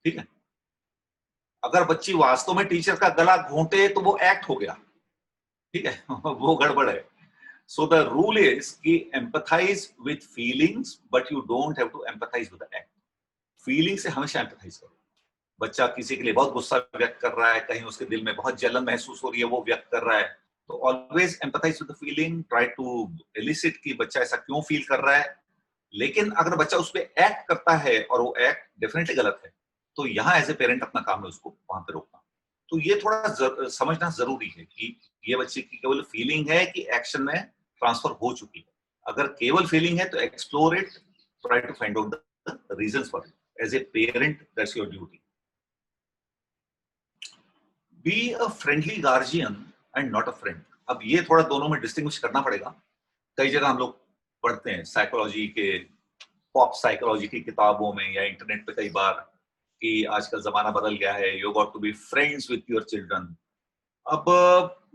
ठीक है। अगर बच्ची वास्तव में टीचर का गला घोंटे तो वो एक्ट हो गया, ठीक है। वो गड़बड़ है। सो द रूल इज कि empathise with feelings but you don't have to empathise with the act. Feeling से हमेशा एम्पथाइज करो। बच्चा किसी के लिए बहुत गुस्सा व्यक्त कर रहा है, कहीं उसके दिल में बहुत जलन महसूस हो रही है, वो व्यक्त कर रहा है, तो always empathise with the feeling, try to elicit कि बच्चा ऐसा क्यों फील कर रहा है। लेकिन अगर बच्चा उस पर एक्ट करता है और वो एक्ट डेफिनेटली गलत है, तो यहाँ एज ए पेरेंट अपना काम है उसको वहां पे रोकना। तो ये थोड़ा समझना जरूरी है कि ये बच्चे की केवल फीलिंग है कि एक्शन में ट्रांसफर हो चुकी है। अगर केवल फीलिंग है तो explore it, try to find out the reasons for it. As a parent that's your duty. Be a friendly guardian and not a friend. अब ये थोड़ा दोनों में डिस्टिंग्विश करना पड़ेगा। कई जगह हम लोग पढ़ते हैं साइकोलॉजी के, पॉप साइकोलॉजी की किताबों में या इंटरनेट पे कई बार, कि आजकल जमाना बदल गया है, you got to be friends with your children. अब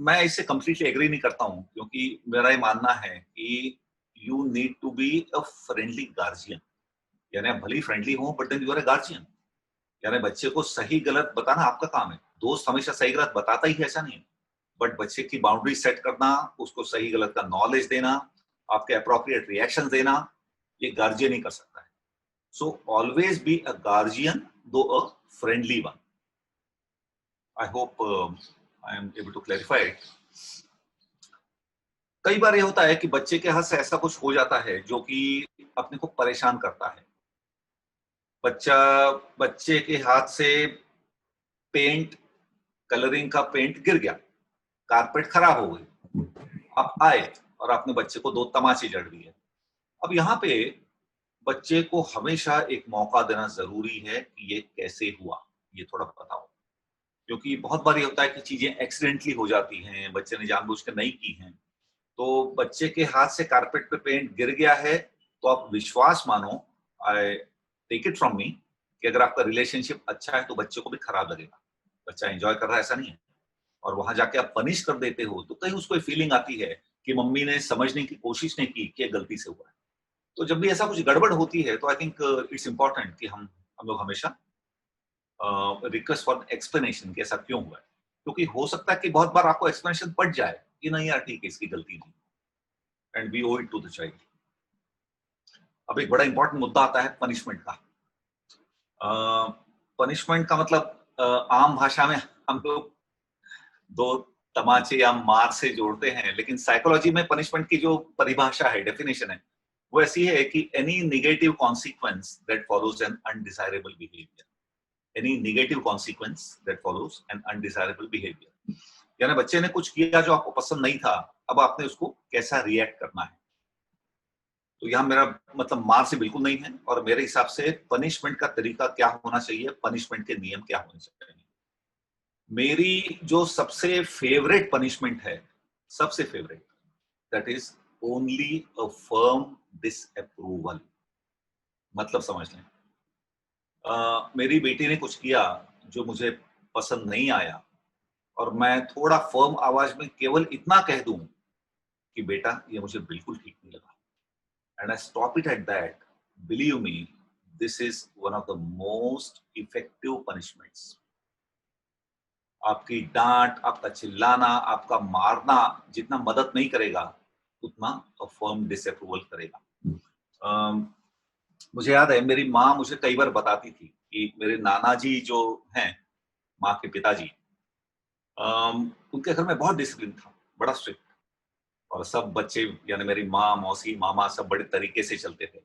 मैं इससे कंप्लीटली एग्री नहीं करता हूं, क्योंकि मेरा ये मानना है कि you need to be a friendly guardian. यानी आप भली फ्रेंडली हो but then you are a guardian. यानी बच्चे को सही गलत बताना आपका काम है। दोस्त हमेशा सही गलत बताता ही है ऐसा नहीं है, बट बच्चे की बाउंड्री सेट करना, उसको सही गलत का नॉलेज देना, आपके अप्रोप्रिएट रिएक्शन देना, ये गार्जियन ही कर सकता है। So always be a guardian, though a friendly one. I hope I am able to clarify it. कई बार ये होता है कि बच्चे के हाथ से ऐसा कुछ हो जाता है जो कि अपने को परेशान करता है। बच्चे के हाथ से पेंट, कलरिंग का पेंट गिर गया, कारपेट खराब हो गई, आप आए और आपने बच्चे को 2 तमाचे जड़ दिए। अब यहाँ पे बच्चे को हमेशा एक मौका देना जरूरी है कि ये कैसे हुआ, ये थोड़ा बताओ। क्योंकि बहुत बार ये होता है कि चीजें एक्सीडेंटली हो जाती हैं, बच्चे ने जानबूझ के नहीं की हैं। तो बच्चे के हाथ से कारपेट पे पेंट गिर गया है, तो आप विश्वास मानो, I take it from me, कि अगर आपका रिलेशनशिप अच्छा है तो बच्चे को भी खराब लगेगा। बच्चा एंजॉय कर रहा है ऐसा नहीं है, और वहां जाके आप पनिश कर देते हो तो कहीं उसको फीलिंग आती है कि मम्मी ने समझने की कोशिश नहीं की कि गलती से हुआ है। तो जब भी ऐसा कुछ गड़बड़ होती है तो आई थिंक इट्स इंपॉर्टेंट कि हम लोग हमेशा रिक्वेस्ट फॉर एक्सप्लेनेशन कि ऐसा क्यों हुआ है। क्योंकि हो सकता है कि बहुत बार आपको एक्सप्लेनेशन पड़ जाए कि नहीं यार ठीक है, इसकी गलती नहीं, एंड वी ओwe इट टू द चाइल्ड। अब एक बड़ा इंपॉर्टेंट मुद्दा आता है पनिशमेंट का। पनिशमेंट का मतलब आम भाषा में हम लोग 2 तमाचे या मार से जोड़ते हैं, लेकिन साइकोलॉजी में पनिशमेंट की जो परिभाषा है, डेफिनेशन है, वो ऐसी है कि any negative consequence that follows an undesirable behaviour. Any negative consequence that follows an undesirable behaviour. यानी बच्चे ने कुछ किया जो आपको पसंद नहीं था, अब आपने उसको कैसा रिएक्ट करना है। तो यहाँ मेरा मतलब मार से बिल्कुल नहीं है, और मेरे हिसाब से पनिशमेंट का तरीका क्या होना चाहिए, पनिशमेंट के नियम क्या होने चाहिए। मेरी जो सबसे फेवरेट पनिशमेंट है, सबसे favourite, that is only a firm disapproval. मतलब समझ लें, मेरी बेटी ने कुछ किया जो मुझे पसंद नहीं आया, और मैं थोड़ा फर्म आवाज में केवल इतना कह दूं कि बेटा ये मुझे बिल्कुल ठीक नहीं लगा, and I stop it at that, believe me, this is one of the most effective punishments. आपकी डांट, आपका चिल्लाना, आपका मारना जितना मदद नहीं करेगा, उतना फर्म डिसअप्रूवल करेगा। मुझे याद है मेरी माँ मुझे कई बार बताती थी कि मेरे नाना जी जो हैं, माँ के पिताजी, उनके घर में बहुत डिसिप्लिन था, बड़ा स्ट्रिक्ट, और सब बच्चे यानी मेरी माँ, मौसी, मामा सब बड़े तरीके से चलते थे।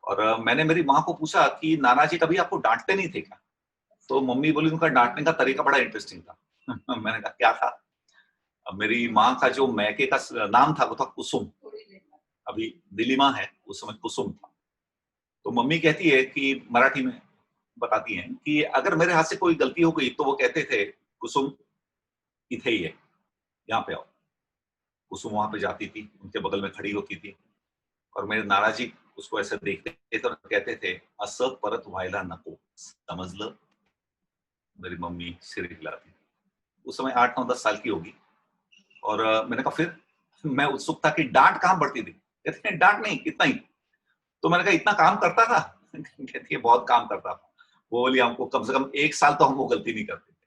और मैंने मेरी माँ को पूछा कि नाना जी कभी आपको डांटते नहीं थे क्या? तो मम्मी बोली उनका डांटने का तरीका बड़ा इंटरेस्टिंग था। मैंने कहा क्या था? अब मेरी माँ का जो मैके का नाम था वो था कुसुम, अभी नीलिमा है, उस समय कुसुम था। तो मम्मी कहती है कि मराठी में बताती हैं कि अगर मेरे हाथ से कोई गलती हो गई तो वो कहते थे कुसुम इथे ही है, यहाँ पे आओ। कुसुम वहां पे जाती थी, उनके बगल में खड़ी होती थी, और मेरे नाना जी उसको ऐसे देखते थे और कहते थे असं परत व्हायला नको, समझलं? मेरी मम्मी सिर हिलाती थी। उस समय 8 9 10 साल की होगी, और मैंने कहा फिर? मैं उत्सुक था कि डांट कहाँ पड़ती थी। कहते हैं डांट नहीं, इतना ही। तो मैंने कहा इतना काम करता था? कहती है बहुत काम करता था। वो बोली हमको कम से कम 1 साल तो हम वो गलती नहीं करते थे।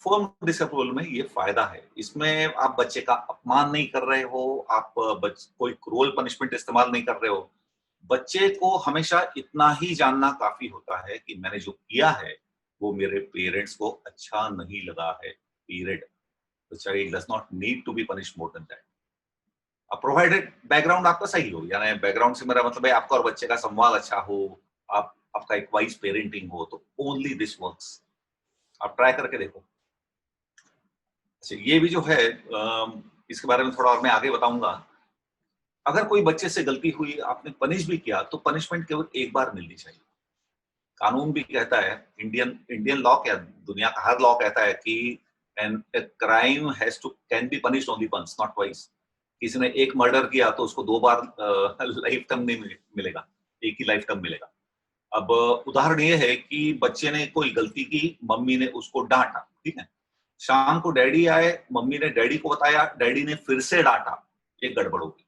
फर्म डिसअप्रूवल में ये फायदा है, इसमें आप बच्चे का अपमान नहीं कर रहे हो, आप कोई क्रूअल पनिशमेंट इस्तेमाल नहीं कर रहे हो। बच्चे को हमेशा इतना ही जानना काफी होता है कि मैंने जो किया है वो मेरे पेरेंट्स को अच्छा नहीं लगा है, period. The child does not need to be punished more than that, provided background आपका सही हो। यानी बैकग्राउंड से मेरा मतलब है आपका और बच्चे का संवाद अच्छा हो, आपका एक वाइज पेरेंटिंग हो, तो ओनली दिस वर्क्स। आप ट्राई करके देखो। अच्छा, ये भी जो है इसके बारे में थोड़ा और मैं आगे बताऊंगा। अगर कोई बच्चे से गलती हुई, आपने पनिश भी किया, तो पनिशमेंट केवल एक बार मिलनी चाहिए। कानून भी कहता है, इंडियन इंडियन लॉ क्या, दुनिया का हर लॉ कहता है कि an crime has to can be punished only once, not twice. किसी ने एक मर्डर किया तो उसको 2 बार लाइफ टर्म नहीं मिलेगा, एक ही लाइफ टर्म मिलेगा। अब उदाहरण ये है कि बच्चे ने कोई गलती की, मम्मी ने उसको डांटा, ठीक है। शाम को डैडी आए, मम्मी ने डैडी को बताया, डैडी ने फिर से डांटा, ये गड़बड़ होगी।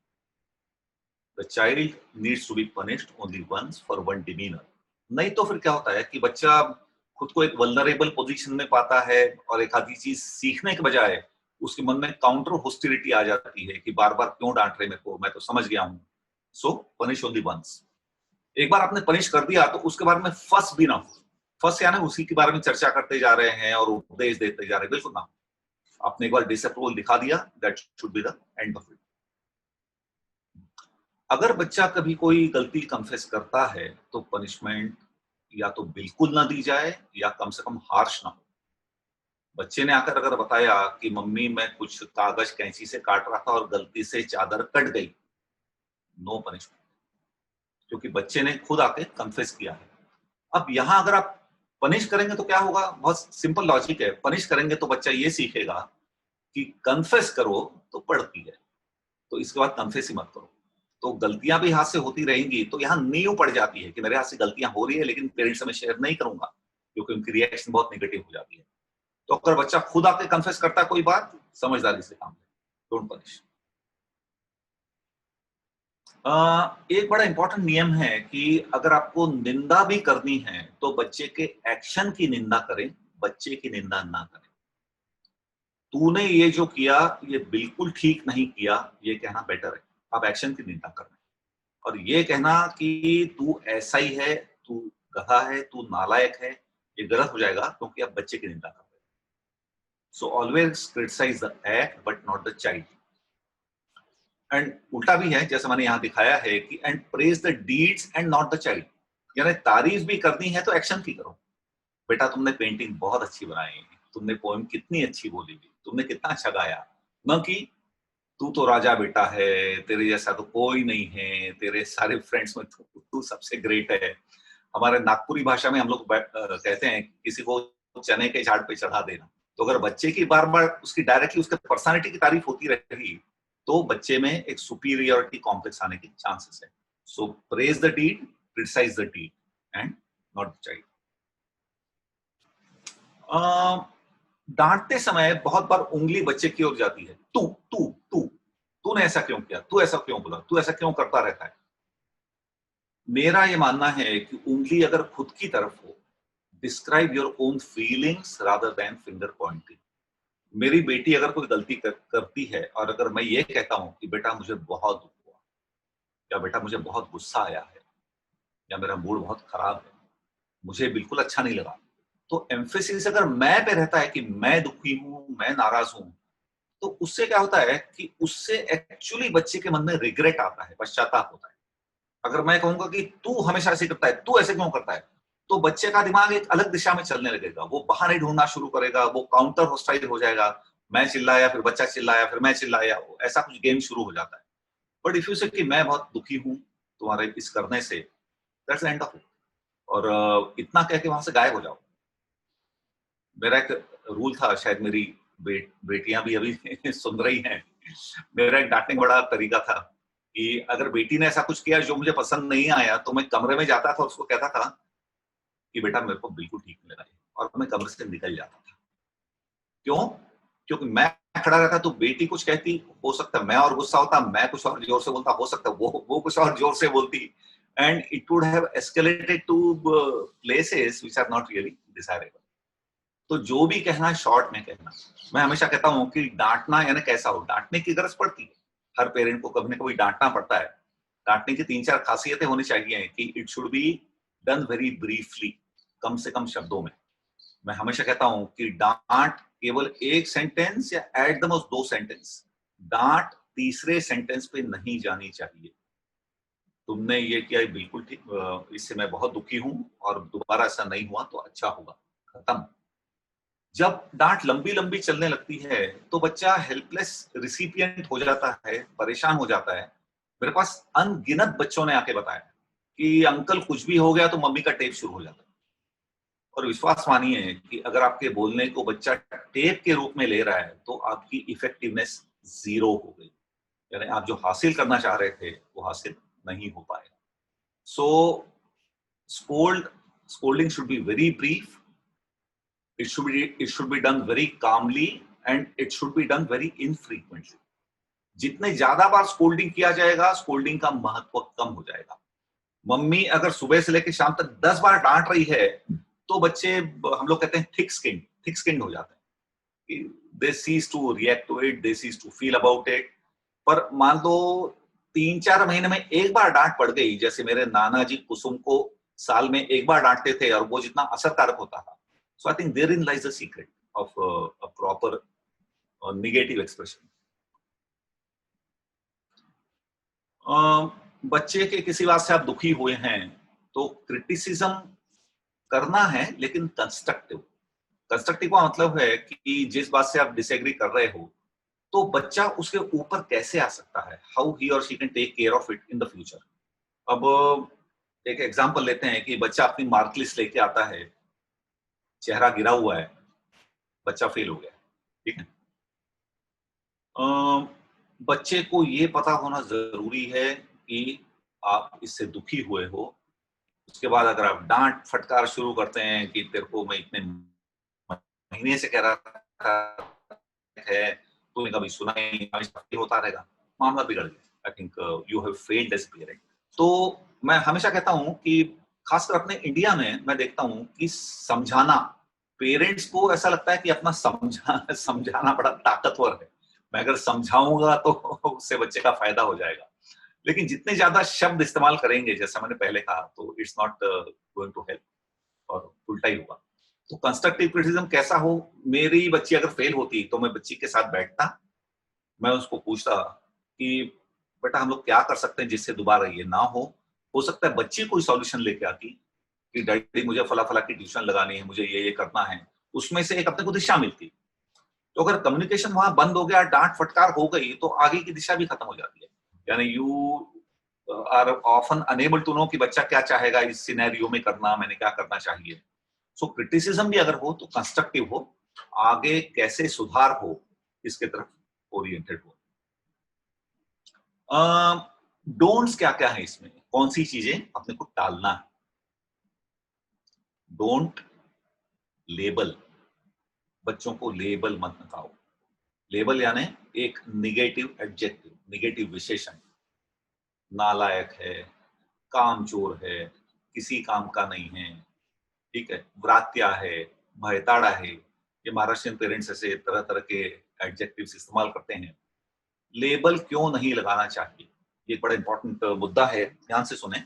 The child needs to be punished only once for one demeanour. नहीं तो फिर क्या होता है कि बच्चा खुद को एक वल्नरेबल पोजीशन में पाता है, और एक आधी चीज सीखने के बजाय उसके मन में काउंटर होस्टिलिटी आ जाती है कि बार बार क्यों डांट रहे मेरे को, मैं तो समझ गया हूं। सो पनिश ओनली वंस। एक बार आपने पनिश कर दिया तो उसके बारे में फस भी ना हो। फस यानी उसी के बारे में चर्चा करते जा रहे हैं और उपदेश देते जा रहे हैं, बिल्कुल ना। आपने एक बार डिसअप्रूवल दिखा दिया, that should be the end of it. अगर बच्चा कभी कोई गलती कन्फेस करता है तो पनिशमेंट या तो बिल्कुल ना दी जाए, या कम से कम हार्श ना हो। बच्चे ने आकर अगर बताया कि मम्मी मैं कुछ कागज कैंची से काट रहा था और गलती से चादर कट गई, नो पनिशमेंट, क्योंकि बच्चे ने खुद आके कन्फेस किया है। अब यहाँ अगर आप पनिश करेंगे तो क्या होगा? बहुत सिंपल लॉजिक है। पनिश करेंगे तो बच्चा ये सीखेगा कि कन्फेस करो तो पड़ती है, तो इसके बाद कन्फेस ही मत करो। तो गलतियां भी हाथ से होती रहेंगी, तो यहाँ नींव पड़ जाती है कि मेरे हाथ से गलतियां हो रही है, लेकिन पेरेंट्स से मैं शेयर नहीं करूंगा क्योंकि उनकी रिएक्शन बहुत नेगेटिव हो जाती है। तो अगर बच्चा खुद आके कन्फेस करता है कोई बात, समझदारी से काम ले, डोंट पनिश। एक बड़ा इंपॉर्टेंट नियम है कि अगर आपको निंदा भी करनी है तो बच्चे के एक्शन की निंदा करें, बच्चे की निंदा ना करें। तूने ये जो किया ये बिल्कुल ठीक नहीं किया, ये कहना बेटर है। आप एक्शन की निंदा कर रहे हैं, और ये कहना कि तू ऐसा ही है, तू गधा है, तू नालायक है, ये गलत हो जाएगा क्योंकि आप बच्चे की निंदा कर रहे हैं। So always criticise the act but not the child. And उल्टा भी है, जैसे मैंने यहाँ दिखाया है कि and praise the deeds and not the child. यानी तारीफ भी करनी है तो एक्शन की करो। बेटा तुमने पेंटिंग बहुत अच्छी बनाई, तुमने पोएम कितनी अच्छी बोली, तुमने कितना अच्छा गाया, न कि तू तो राजा बेटा है, तेरे जैसा तो कोई नहीं है, तेरे सारे फ्रेंड्स में तू सबसे ग्रेट है। हमारे नागपुरी भाषा में हम लोग कहते हैं किसी को चने के झाड़ पे चढ़ा देना। तो अगर बच्चे की बार बार उसकी डायरेक्टली उसके पर्सनालिटी की तारीफ होती रही तो बच्चे में एक सुपीरियरिटी कॉम्प्लेक्स आने के चांसेस है। So praise the deed, criticise the deed and not the child. डांटते समय बहुत बार उंगली बच्चे की ओर जाती है। तू तू तू तूने ऐसा क्यों किया, तू ऐसा क्यों बोला, तू ऐसा क्यों करता रहता है। मेरा ये मानना है कि उंगली अगर खुद की तरफ हो, describe your own feelings rather than finger Poynting. मेरी बेटी अगर कोई गलती करती है और अगर मैं ये कहता हूं कि बेटा मुझे बहुत दुख हुआ, या बेटा मुझे बहुत गुस्सा आया है, या मेरा मूड बहुत खराब है, मुझे बिल्कुल अच्छा नहीं लगा, तो एम्फेसिस अगर मैं पे रहता है कि मैं दुखी हूं, मैं नाराज हूं, तो उससे क्या होता है कि उससे एक्चुअली बच्चे के मन में रिग्रेट आता है, पश्चाताप होता है। अगर मैं कहूंगा कि तू हमेशा ऐसे करता है, तू ऐसे क्यों करता है, तो बच्चे का दिमाग एक अलग दिशा में चलने लगेगा, वो बहाने ढूंढना शुरू करेगा, वो काउंटर होस्टाइल हो जाएगा। मैं चिल्लाया, फिर बच्चा चिल्लाया, फिर मैं चिल्लाया, ऐसा कुछ गेम शुरू हो जाता है। बट इफ यू से कि मैं बहुत दुखी हूं तुम्हारे इस करने से, दैट्स एंड ऑफ इट। और इतना कह के वहां से गायब हो जाओ। मेरा एक रूल था, शायद मेरी बेटियां भी अभी सुन रही हैं। मेरा एक डांटने का बड़ा तरीका था कि अगर बेटी ने ऐसा कुछ किया जो मुझे पसंद नहीं आया तो मैं कमरे में जाता था और उसको कहता था कि बेटा मेरे को बिल्कुल ठीक नहीं लगा ये, और मैं कमरे से निकल जाता था। क्यों? क्योंकि मैं खड़ा रहता तो बेटी कुछ कहती, हो सकता है मैं और गुस्सा होता, मैं कुछ और जोर से बोलता, हो सकता है वो कुछ और जोर से बोलती, and it would have escalated to places which are not really desirable. तो जो भी कहना है शॉर्ट में कहना। मैं हमेशा कहता हूं कि डांटना यानी कैसा हो, डांटने की गरज पड़ती है, हर पेरेंट को कभी ना कभी डांटना पड़ता है। डांटने की 3-4 खासियतें होनी चाहिए कि it should be done very briefly, कम से कम शब्दों में। मैं हमेशा कहता हूं कि डांट केवल एक सेंटेंस या एट द मोस्ट 2 सेंटेंस, डांट तीसरे सेंटेंस पे नहीं जानी चाहिए। तुमने ये किया बिल्कुल ठीक, इससे मैं बहुत दुखी हूं और दोबारा ऐसा नहीं हुआ तो अच्छा होगा, खत्म। जब डांट लंबी लंबी चलने लगती है तो बच्चा हेल्पलेस रिसिपिएंट हो जाता है, परेशान हो जाता है। मेरे पास अनगिनत बच्चों ने आके बताया कि अंकल कुछ भी हो गया तो मम्मी का टेप शुरू हो जाता है। और विश्वास मानिए कि अगर आपके बोलने को बच्चा टेप के रूप में ले रहा है तो आपकी इफेक्टिवनेस 0 हो गई, यानी आप जो हासिल करना चाह रहे थे वो हासिल नहीं हो पाएगा। So scolding should be very brief, it should be done very calmly and it should be done very infrequently. जितने ज्यादा बार स्कोल्डिंग किया जाएगा, स्कोल्डिंग का महत्व कम हो जाएगा। मम्मी अगर सुबह से लेकर शाम तक 10 बार डांट रही है तो बच्चे, हम लोग कहते हैं थिक स्किन्ड हो जाते हैं। They cease to react to it, they cease to feel about it. पर मान लो 3-4 महीने में एक बार डांट पड़ गई, जैसे मेरे नाना जी कुसुम को साल में एक बार डांटते थे और वो जितना असरकारक होता था। So I think therein lies the secret of a proper negative expression. बच्चे के किसी बात से आप दुखी हुए हैं तो क्रिटिसिज्म करना है, लेकिन कंस्ट्रक्टिव का मतलब है कि जिस बात से आप डिसएग्री कर रहे हो तो बच्चा उसके ऊपर कैसे आ सकता है, हाउ ही और she can take care of it in the future. अब एक एग्जांपल लेते हैं कि बच्चा अपनी मार्क लिस्ट लेके आता है, चेहरा गिरा हुआ है, बच्चा फेल हो गया, ठीक है। बच्चे को ये पता होना जरूरी है कि आप इससे दुखी हुए हो। उसके बाद अगर आप डांट फटकार शुरू करते हैं कि तेरे को मैं इतने महीने से कह रहा है, तूने कभी सुना नहीं, हमेशा होता रहेगा, मामला बिगड़ गया। I think you have failed as parent. तो मैं हमेशा कहता हूं कि खासकर अपने इंडिया में मैं देखता हूं कि समझाना, पेरेंट्स को ऐसा लगता है कि अपना समझाना बड़ा ताकतवर है, मैं अगर समझाऊंगा तो उससे बच्चे का फायदा हो जाएगा। लेकिन जितने ज्यादा शब्द इस्तेमाल करेंगे, जैसा मैंने पहले कहा, तो it's not going to help, और उल्टा ही होगा। तो कंस्ट्रक्टिव क्रिटिसिज्म कैसा हो, मेरी बच्ची अगर फेल होती तो मैं बच्ची के साथ बैठता, मैं उसको पूछता कि बेटा हम लोग क्या कर सकते हैं जिससे दोबारा ये ना हो सकता है बच्ची कोई सॉल्यूशन लेके आती कि डैडी मुझे फला फला की ट्यूशन लगानी है, मुझे ये करना है, उसमें से एक अपने को दिशा मिलती। तो अगर कम्युनिकेशन वहां बंद हो गया, डांट फटकार हो गई, तो आगे की दिशा भी खत्म हो जाती है। यानी you are often unable to know कि बच्चा क्या चाहेगा इस सिनेरियो में करना, मैंने क्या करना चाहिए। सो क्रिटिसिज्म भी अगर हो तो कंस्ट्रक्टिव हो, आगे कैसे सुधार हो इसके तरफ ओरिएंटेड हो। डोंट्स क्या क्या है इसमें, कौन सी चीजें अपने को टालना है। डोंट लेबल, बच्चों को लेबल मत लगाओ। लेबल यानी एक निगेटिव एडजेक्टिव, निगेटिव विशेषण, नालायक है, कामचोर है, किसी काम का नहीं है, ठीक है, व्रात्या है, भयताड़ा है। ये महाराष्ट्रियन पेरेंट्स ऐसे तरह तरह के एडजेक्टिव्स इस्तेमाल करते हैं। लेबल क्यों नहीं लगाना चाहिए, ये एक बड़ा इंपॉर्टेंट मुद्दा है, ध्यान से सुने।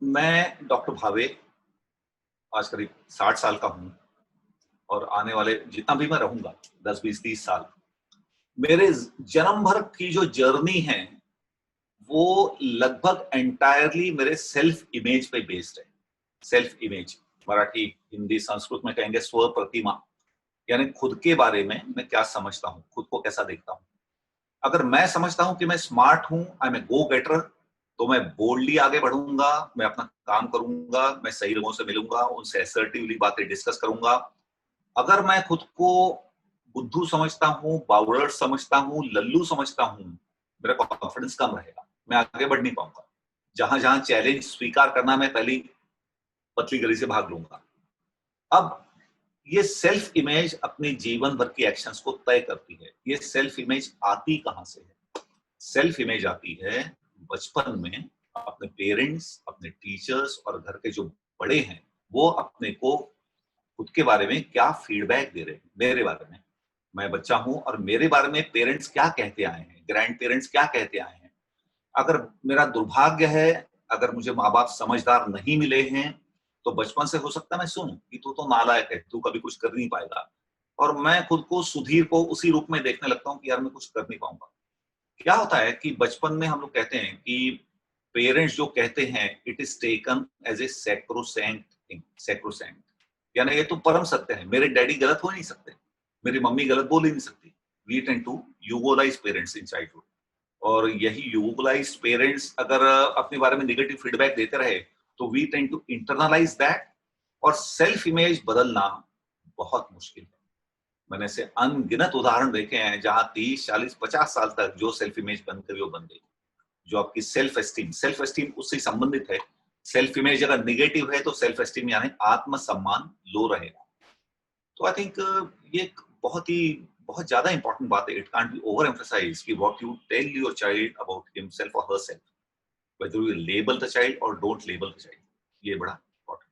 मैं डॉक्टर भावे आज करीब 60 साल का हूं, और आने वाले जितना भी मैं रहूंगा 10, 20, 30 साल, मेरे जन्म भर की जो जर्नी है वो लगभग एंटायरली मेरे सेल्फ इमेज पे बेस्ड है। सेल्फ इमेज, मराठी हिंदी संस्कृत में कहेंगे स्व प्रतिमा, यानी खुद के बारे में मैं क्या समझता हूँ, खुद को कैसा देखता हूँ। अगर मैं समझता हूँ कि मैं स्मार्ट हूँ, आई एम ए गो गेटर, तो मैं बोल्डली आगे बढ़ूंगा, मैं अपना काम करूंगा, मैं सही लोगों से मिलूंगा, उनसे असर्टिवली बातें डिस्कस करूंगा। अगर मैं खुद को बुद्धू समझता हूँ, बावड़र समझता हूँ, लल्लू समझता हूँ, मेरा कॉन्फिडेंस कम रहेगा, मैं आगे बढ़ नहीं पाऊंगा। जहां जहां चैलेंज स्वीकार करना, मैं पहली पतली गली से भाग लूंगा। अब ये सेल्फ इमेज अपने जीवन भर की एक्शंस को तय करती है। ये सेल्फ इमेज आती कहां से है? सेल्फ इमेज आती है बचपन में, अपने पेरेंट्स, अपने टीचर्स और घर के जो बड़े हैं वो अपने को खुद के बारे में क्या फीडबैक दे रहे हैं। मेरे बारे में, मैं बच्चा हूं और मेरे बारे में पेरेंट्स क्या कहते आए हैं, ग्रैंड पेरेंट्स क्या कहते आए हैं। अगर मेरा दुर्भाग्य है, अगर मुझे माँ बाप समझदार नहीं मिले हैं, तो बचपन से हो सकता है मैं सुनूं कि तू तो नालायक है, तू कभी कुछ कर नहीं पाएगा, और मैं खुद को सुधीर को उसी रूप में देखने लगता हूं कि यार मैं कुछ कर नहीं पाऊंगा। क्या होता है कि बचपन में हम लोग कहते हैं कि पेरेंट्स जो कहते हैं it is taken as a sacrosanct thing, sacrosanct, यानी ये तो परम सत्य है, मेरे डैडी गलत हो नहीं सकते, मेरी मम्मी गलत बोल ही नहीं सकती। We tend to eulogise parents in childhood, और यही यूगलाइज्ड पेरेंट्स अगर अपने बारे में नेगेटिव फीडबैक देते रहे तो we tend to internalise that, और सेल्फ इमेज बदलना बहुत मुश्किल है। मैंने ऐसे अनगिनत उदाहरण देखे हैं जहां 30, 40, 50 साल तक जो सेल्फ इमेज बनकर वो बन गई। जो आपकी सेल्फ एस्टीम उससे संबंधित है। सेल्फ इमेज अगर निगेटिव है तो सेल्फ एस्टीम यानी आत्मसम्मान लो रहेगा। तो आई थिंक ये एक बहुत ज्यादा इंपॉर्टेंट बात है। It can't be over emphasised कि what you tell your child about himself और herself, whether you label the child or don't label the child, ये बड़ा important.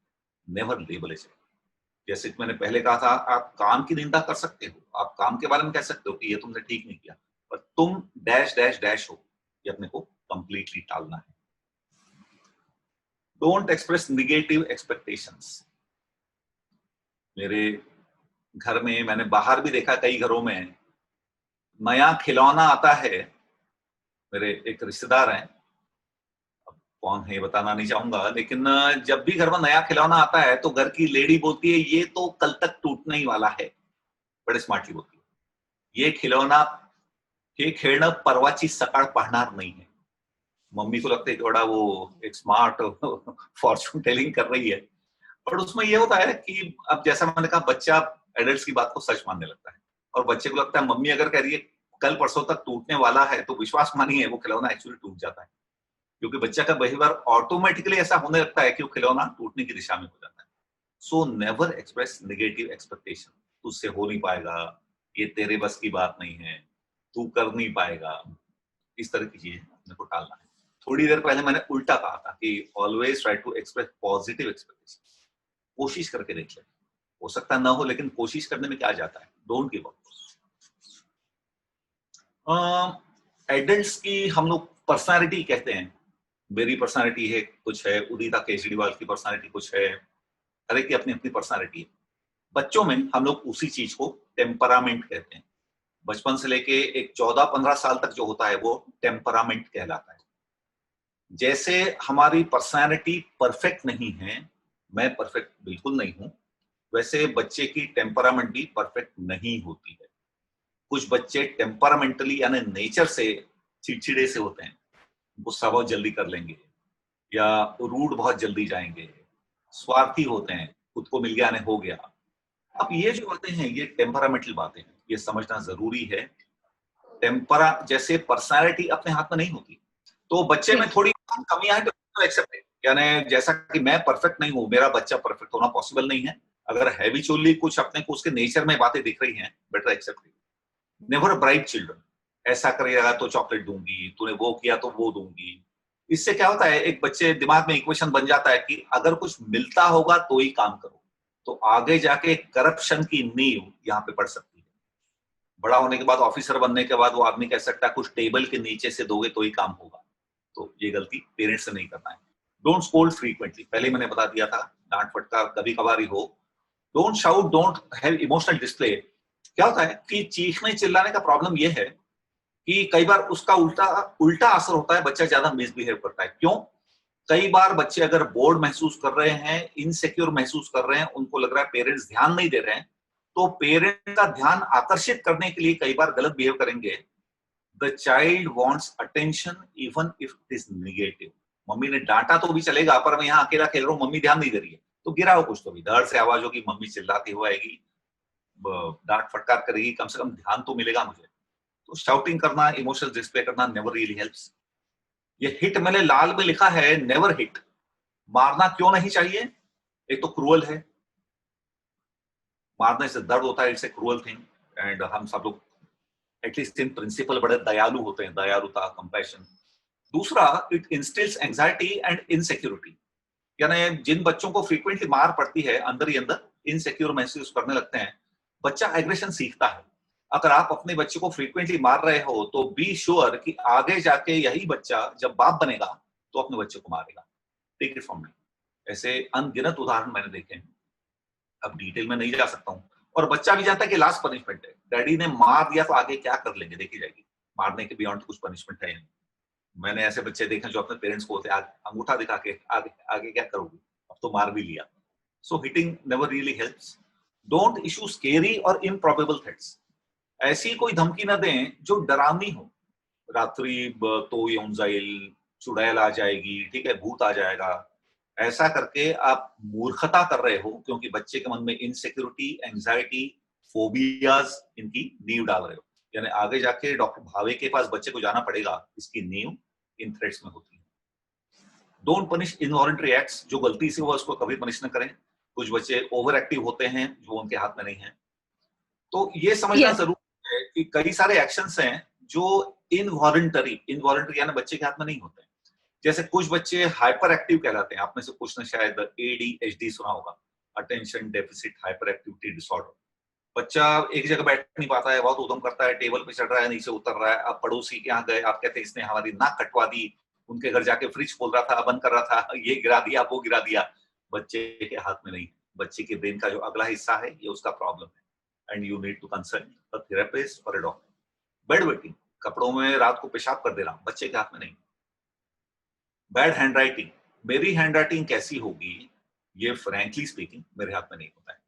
Never label a child. जैसे कि मैंने पहले कहा था, आप काम की निंदा कर सकते हो, आप काम के बारे में कह सकते हो कि ये तुमने ठीक नहीं किया, पर तुम डैश डैश डैश हो, ये अपने को कंप्लीटली टालना है। Don't express negative expectations. मेरे घर में, मैंने बाहर भी देखा कई घरों में, नया खिलौना आता है, मेरे एक रिश्तेदार हैं, अब कौन है बताना नहीं चाहूंगा, लेकिन जब भी घर में नया खिलौना आता है तो घर की लेडी बोलती है ये तो कल तक टूटने ही वाला है, बड़े स्मार्टली बोलती है। ये खिलौना हे खेळणं परवाची सकाळ पाहणार नहीं है। मम्मी को लगता है कि बड़ा वो एक स्मार्ट फॉर्चून टेलिंग कर रही है, पर उसमें ये होता है कि अब जैसा मैंने कहा, बच्चा एडल्ट्स की बात को सच मानने लगता है, और बच्चे को लगता है मम्मी अगर कह रही है कल परसों तक टूटने वाला है, तो विश्वास मानिए वो खिलौना एक्चुअली टूट जाता है, क्योंकि बच्चा का बिहेवियर ऑटोमेटिकली ऐसा होने लगता है कि वो खिलौना टूटने की दिशा में हो जाता है। So never express negative expectation, तुझसे हो नहीं पाएगा, ये तेरे बस की बात नहीं है, तू कर नहीं पाएगा, इस तरह की चीजें अपने को टालना है। थोड़ी देर पहले मैंने उल्टा कहा था कि always try to express positive expectation. कोशिश करके देख ले, हो सकता ना हो, लेकिन कोशिश करने में क्या जाता है। Don't give up. एडल्ट्स की हम लोग पर्सनालिटी कहते हैं, मेरी पर्सनालिटी है कुछ है, उदिता केजरीवाल की पर्सनालिटी कुछ है, हर एक की अपनी अपनी पर्सनालिटी है। बच्चों में हम लोग उसी चीज को टेम्परामेंट कहते हैं। बचपन से लेके एक 14-15 साल तक जो होता है वो टेम्परामेंट कहलाता है। जैसे हमारी पर्सनालिटी परफेक्ट नहीं है, मैं परफेक्ट बिल्कुल नहीं हूं, वैसे बच्चे की टेम्परामेंट भी परफेक्ट नहीं होती है। कुछ बच्चे टेम्परामेंटली यानी नेचर से चिड़चिड़े से होते हैं, गुस्सा बहुत जल्दी कर लेंगे या रूड बहुत जल्दी जाएंगे, स्वार्थी होते हैं, खुद को मिल गया ने हो गया। अब ये जो बातें हैं ये टेम्परामेंटल बातें हैं, ये समझना जरूरी है। टेम्परा जैसे पर्सनालिटी अपने हाथ में नहीं होती, तो बच्चे में थोड़ी कमियां हैं तो एक्सेप्ट है, यानी जैसा कि मैं परफेक्ट नहीं हूं, मेरा बच्चा परफेक्ट होना पॉसिबल नहीं है। अगर हैबिचुअली कुछ अपने को उसके नेचर में बातें दिख रही हैं, better accept it. Never bright children, ऐसा करेगा तो चॉकलेट दूंगी, तूने वो किया तो वो दूंगी। इससे क्या होता है, एक बच्चे दिमाग में इक्वेशन बन जाता है कि अगर कुछ मिलता होगा तो ही काम करो, तो आगे जाके करप्शन की नींव यहाँ पे पड़ सकती है। बड़ा होने के बाद, ऑफिसर बनने के बाद वो आदमी कह सकता है कुछ टेबल के नीचे से दोगे तो ही काम होगा। तो ये गलती पेरेंट्स से नहीं करना है। डोंट स्कोल्ड फ्रीक्वेंटली, पहले मैंने बता दिया था, डांट फटकार कभी कभार ही हो। Don't shout, don't have emotional display. क्या होता है कि चीखने चिल्लाने का प्रॉब्लम ये है कि कई बार उसका उल्टा उल्टा असर होता है, बच्चा ज्यादा मिसबिहेव करता है। क्यों? कई बार बच्चे अगर बोर्ड महसूस कर रहे हैं, इनसिक्योर महसूस कर रहे हैं, उनको लग रहा है पेरेंट्स ध्यान नहीं दे रहे हैं, तो पेरेंट का ध्यान आकर्षित करने के लिए कई बार गलत बिहेव करेंगे। The child wants attention even if it is negative. Mummy ने डांटा तो भी चलेगा, पर मैं यहाँ अकेला खेल रहा हूँ, मम्मी ध्यान नहीं दे रही है, तो गिराओ कुछ तो भी, धड़ से आवाज होगी, मम्मी चिल्लाती हुई आएगी, डांट फटकार करेगी, कम से कम ध्यान तो मिलेगा मुझे। तो शाउटिंग करना, इमोशंस डिस्प्ले करना नेवर रियली हेल्प्स। ये हिट मैंने लाल में लिखा है, नेवर हिट। मारना क्यों नहीं चाहिए? एक तो क्रूअल है, मारने से दर्द होता है, it's a cruel thing. And हम सब लोग एटलीस्ट इन प्रिंसिपल बड़े दयालु होते हैं, दयालुता, कंपैशन। दूसरा, it instils anxiety and insecurity, यानी जिन बच्चों को फ्रीक्वेंटली मार पड़ती है, अंदर ही अंदर इनसिक्योर महसूस करने लगते हैं, बच्चा एग्रेशन सीखता है। अगर आप अपने बच्चे को फ्रीक्वेंटली मार रहे हो तो बी श्योर कि आगे जाके यही बच्चा जब बाप बनेगा तो अपने बच्चे को मारेगा। Take it from me. ऐसे अनगिनत उदाहरण मैंने देखे हैं, अब डिटेल में नहीं जा सकता हूँ। और बच्चा भी जानता है कि लास्ट पनिशमेंट है, डैडी ने मार दिया तो आगे क्या कर लेंगे देखी जाएगी, मारने के बियॉन्ड कुछ पनिशमेंट है नहीं। मैंने ऐसे बच्चे देखे जो अपने पेरेंट्स को होते अंगूठा दिखा के आगे आगे क्या करोगे, अब तो मार भी लिया। So hitting never really helps. Don't issue scary और इम्प्रॉबेबल थ्रेट्स। ऐसी कोई धमकी न दें जो डरावनी हो, रात्रि तो येऊन जाईल, चुड़ैल आ जाएगी, ठीक है, भूत आ जाएगा, ऐसा करके आप मूर्खता कर रहे हो, क्योंकि बच्चे के मन में इनसिक्योरिटी, एंजाइटी, फोबियाज इनकी नींव डाल रहे हो। यानी आगे जाके डॉक्टर भावे के पास बच्चे को जाना पड़ेगा, इसकी नींव इन थ्रेट्स में होती है। डोंट पनिश इनवॉलंटरी एक्ट्स, जो गलती से हुआ उसको कभी पनिश न करें। कुछ बच्चे ओवर एक्टिव होते हैं जो उनके हाथ में नहीं है। तो ये समझना जरूरी है कि कई सारे एक्शंस हैं जो इनवॉलंटरी यानी बच्चे के हाथ में नहीं होते हैं। जैसे कुछ बच्चे हाइपर एक्टिव कहलाते हैं, आप में से कुछ ने शायद ADHD सुना होगा, attention deficit hyper activity disorder. बच्चा एक जगह बैठ नहीं पाता है, बहुत उधम करता है, टेबल पे चढ़ रहा है, नीचे उतर रहा है। अब पड़ोसी के यहाँ गए, आप कहते हैं इसने हमारी नाक कटवा दी, उनके घर जाके फ्रिज खोल रहा था, बंद कर रहा था, ये गिरा दिया, वो गिरा दिया। बच्चे के हाथ में नहीं, बच्चे के ब्रेन का जो अगला हिस्सा है ये उसका प्रॉब्लम है, and you need to consult a therapist और अ डॉक्टर। बेड वेटिंग, कपड़ों में रात को पेशाब कर देना, बच्चे के हाथ में नहीं। बैड हैंडराइटिंग, मेरी हैंडराइटिंग कैसी होगी ये फ्रैंकली स्पीकिंग मेरे हाथ में नहीं होता है।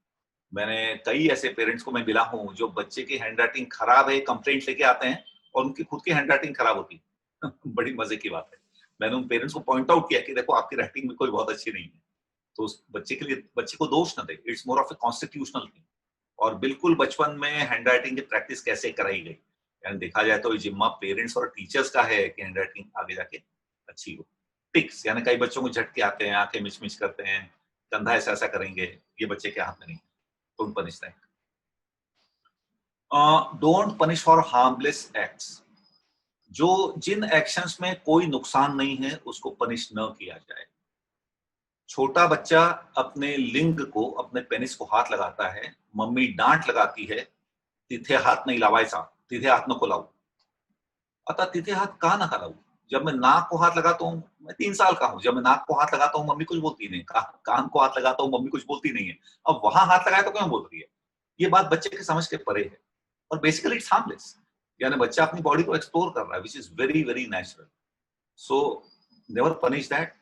मैंने कई ऐसे पेरेंट्स को मैं मिला हूं जो बच्चे की हैंडराइटिंग खराब है, कंप्लेंट लेके आते हैं और उनकी खुद की हैंडराइटिंग खराब होती है। बड़ी मजे की बात है। मैंने उन पेरेंट्स को पॉइंट आउट किया कि देखो आपकी राइटिंग में कोई बहुत अच्छी नहीं है, तो उस बच्चे के लिए बच्चे को दोष न दे, it's more of a constitutional thing. और बिल्कुल बचपन में हैंडराइटिंग की प्रैक्टिस कैसे कराई गई, यानी देखा जाए तो जिम्मा पेरेंट्स और टीचर्स का है कि हैंडराइटिंग आगे जाके अच्छी हो। टिक्स, यानी कई बच्चों को झटके आते हैं, आंखें मिच मिच करते हैं, कंधा ऐसा ऐसा करेंगे, ये बच्चे के हाथ में नहीं। Don't punish that. Don't punish for harmless acts, जो जिन एक्शंस में कोई नुकसान नहीं है उसको पनिश न किया जाए। छोटा बच्चा अपने लिंग को, अपने पेनिस को हाथ लगाता है, मम्मी डांट लगाती है, तिथे हात नहीं लावायचा, तिथे हाथ नको लावू। आता तिथे हाथ कहा नका लावू? जब मैं नाक को हाथ लगाता हूँ, मैं 3 साल का हूँ, जब मैं नाक को हाथ लगाता हूँ मम्मी कुछ बोलती नहीं, कान को हाथ लगाता हूँ मम्मी कुछ बोलती नहीं है, अब वहां हाथ लगाया तो क्यों बोल रही है? ये बात बच्चे के समझ के परे है और बेसिकली इट्स हार्मलेस, यानी बच्चा अपनी बॉडी को एक्सप्लोर कर रहा है, which is very very natural. So never punish that.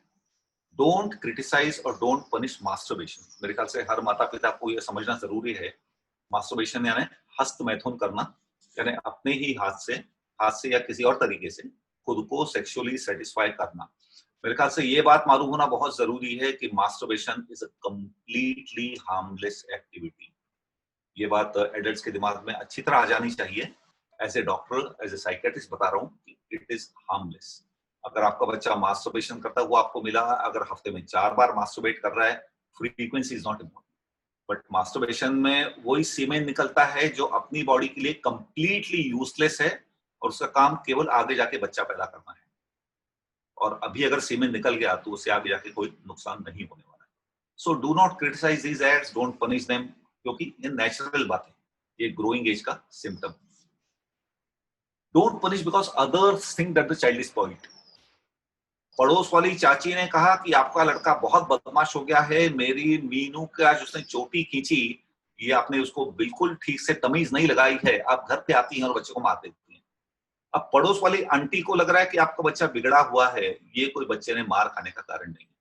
Don't criticise और डोंट पनिश मास्टरबेशन। मेरे ख्याल से हर माता पिता को यह समझना जरूरी है, मास्टरबेशन यानी हस्त मैथुन करना, यानी अपने ही हाथ से या किसी और तरीके से खुद को सेक्सुअली सेटिस्फाई करना। मेरे ख्याल से ये बात मालूम होना बहुत जरूरी है कि masturbation is a completely harmless activity. ये बात एडल्ट्स के दिमाग में अच्छी तरह आ जानी चाहिए। As a doctor, as a psychiatrist बता रहा हूँ कि इट इज हार्मलेस। अगर आपका बच्चा मास्टरबेशन करता है वो आपको मिला, अगर हफ्ते में 4 बार मास्टरबेट कर रहा है, frequency is not important, but masturbation में वही सीमेन निकलता है जो अपनी बॉडी के लिए कंप्लीटली यूजलेस है और उसका काम केवल आगे जाके बच्चा पैदा करना है। और अभी अगर सीमेन निकल गया तो उससे आगे जाके कोई नुकसान नहीं होने वाला है। So do not criticise these acts, don't punish them, क्योंकि ये नेचुरल बात है, ये ग्रोइंग एज का symptom. Don't punish because others think that the child is spoiled. पड़ोस वाली चाची ने कहा कि आपका लड़का बहुत बदमाश हो गया है, मेरी मीनू का जिसने चोटी खींची, ये आपने उसको बिल्कुल ठीक से तमीज नहीं लगाई है, आप घर पे आती हैं और बच्चे को मार देती हैं। अब पड़ोस वाली आंटी को लग रहा है कि आपका बच्चा बिगड़ा हुआ है, ये कोई बच्चे ने मार खाने का कारण नहीं है।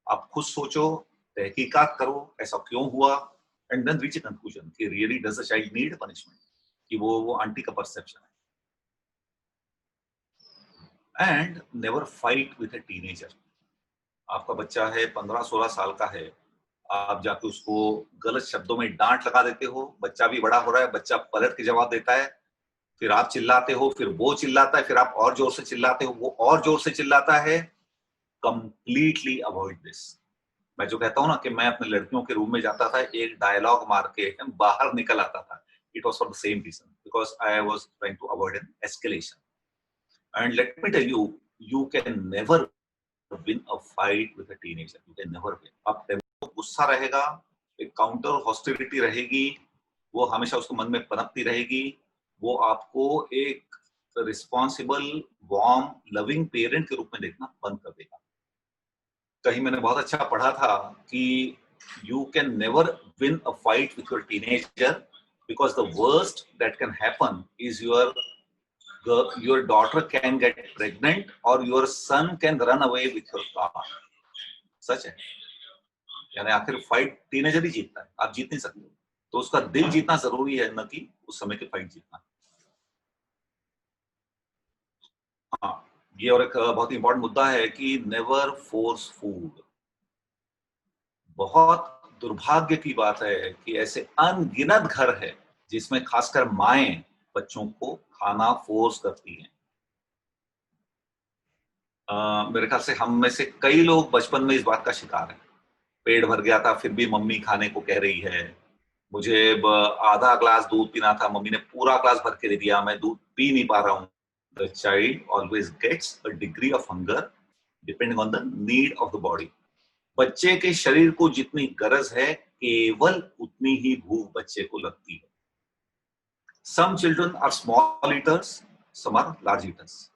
आप खुद सोचो, तहकीकात करो ऐसा क्यों हुआ, and then reach a conclusion कि really does the child need punishment, कि वो आंटी का परसेप्शन है। And never fight with a teenager. आपका बच्चा है 15-16 साल का है, आप जाके उसको गलत शब्दों में डांट लगा देते हो, बच्चा भी बड़ा हो रहा है, बच्चा पलट के जवाब देता है, फिर आप चिल्लाते हो, फिर वो चिल्लाता है, फिर आप और जोर से चिल्लाते हो, वो और जोर से चिल्लाता है। Completely avoid this. मैं जो कहता हूँ ना कि मैं अपने लड़कियों के रूम में जाता था, एक डायलॉग मार के बाहर निकल आता था। It was for the same reason, because I was trying to avoid an escalation. And let me tell you, you can never win a fight with a teenager. You can never win. अब tempo गुस्सा रहेगा, एक counter hostility रहेगी, वो हमेशा उसको मन में पनपती रहेगी, वो आपको एक रिस्पॉन्सिबल, वार्म, लविंग पेरेंट के रूप में देखना बंद कर देगा। कहीं मैंने बहुत अच्छा पढ़ा था कि you can never win a fight with your teenager because the worst that can happen is your daughter can get pregnant or your son can run away with your car. सच है, यानी आखिर फाइट टीनेजर ही जीतता है, आप जीत नहीं सकते। तो उसका दिल जीतना जरूरी है, न कि उस समय की फाइट जीतना। हाँ, ये और एक बहुत इंपॉर्टेंट मुद्दा है कि नेवर फोर्स फूड। बहुत दुर्भाग्य की बात है कि ऐसे अनगिनत घर है जिसमें खासकर माएं बच्चों को खाना फोर्स करती हैं। मेरे ख्याल से हम में से कई लोग बचपन में इस बात का शिकार हैं। पेट भर गया था फिर भी मम्मी खाने को कह रही है, मुझे आधा ग्लास दूध पीना था, मम्मी ने पूरा ग्लास भर के दे दिया, मैं दूध पी नहीं पा रहा हूँ। The child always gets a degree of hunger depending on the need of the body. बच्चे के शरीर को जितनी गरज है, केवल उतनी ही भूख बच्चे को लगती है। Some children are small eaters, some are large eaters.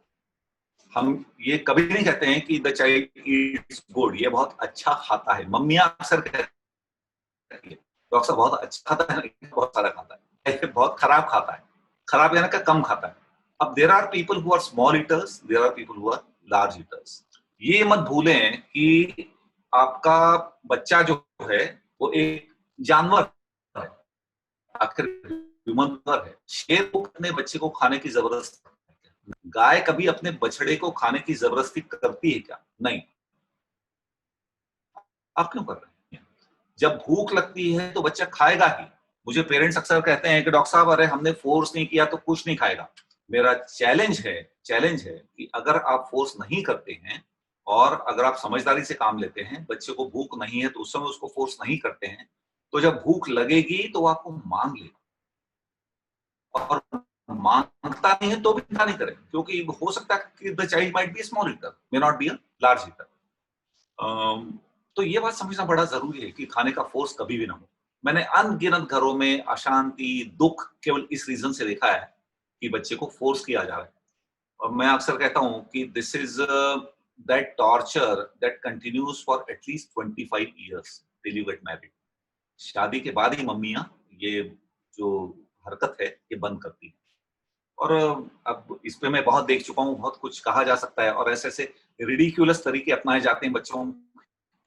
हम ये कभी नहीं कहते हैं कि द चाइल्ड ईट्स गुड, ये बहुत अच्छा खाता है। मम्मियां अक्सर कहती है डॉक्टर साहब बहुत अच्छा खाता है, बहुत सारा खाता है, बहुत खराब खाता है। खराब यानी का कम खाता है। अब there are people who are small eaters, there are people who are large eaters. ये मत भूलें कि आपका बच्चा जो है वो एक जानवर है, आखिर ह्यूमन है। शेर को अपने बच्चे को खाने की जबरदस्ती, गाय कभी अपने बछड़े को खाने की जबरदस्ती करती है क्या? नहीं। आप क्यों कर रहे हैं? जब भूख लगती है तो बच्चा खाएगा ही। मुझे पेरेंट्स अक्सर कहते हैं कि डॉक्टर साहब अरे हमने फोर्स नहीं किया तो कुछ नहीं खाएगा। मेरा चैलेंज है कि अगर आप फोर्स नहीं करते हैं और अगर आप समझदारी से काम लेते हैं, बच्चे को भूख नहीं है तो उस समय उसको फोर्स नहीं करते हैं, तो जब भूख लगेगी तो आपको मांग लेगा। और मांगता नहीं है तो भी चिंता नहीं करें, क्योंकि हो सकता है कि the child might be small eater, may not be a large eater. तो ये बात समझना बड़ा जरूरी है कि खाने का फोर्स कभी भी ना हो। मैंने अनगिनत घरों में अशांति, दुख केवल इस रीजन से देखा है कि बच्चे को फोर्स किया जा रहा है। और मैं अक्सर कहता हूं कि this is that torture that continues for at least 25 years till you get married. शादी के बाद ही मम्मियां ये जो हरकत है ये बंद करती है। और अब इस पे मैं बहुत देख चुका हूँ, बहुत कुछ कहा जा सकता है और ऐसे ऐसे रिडिक्यूलस तरीके अपनाए जाते हैं बच्चों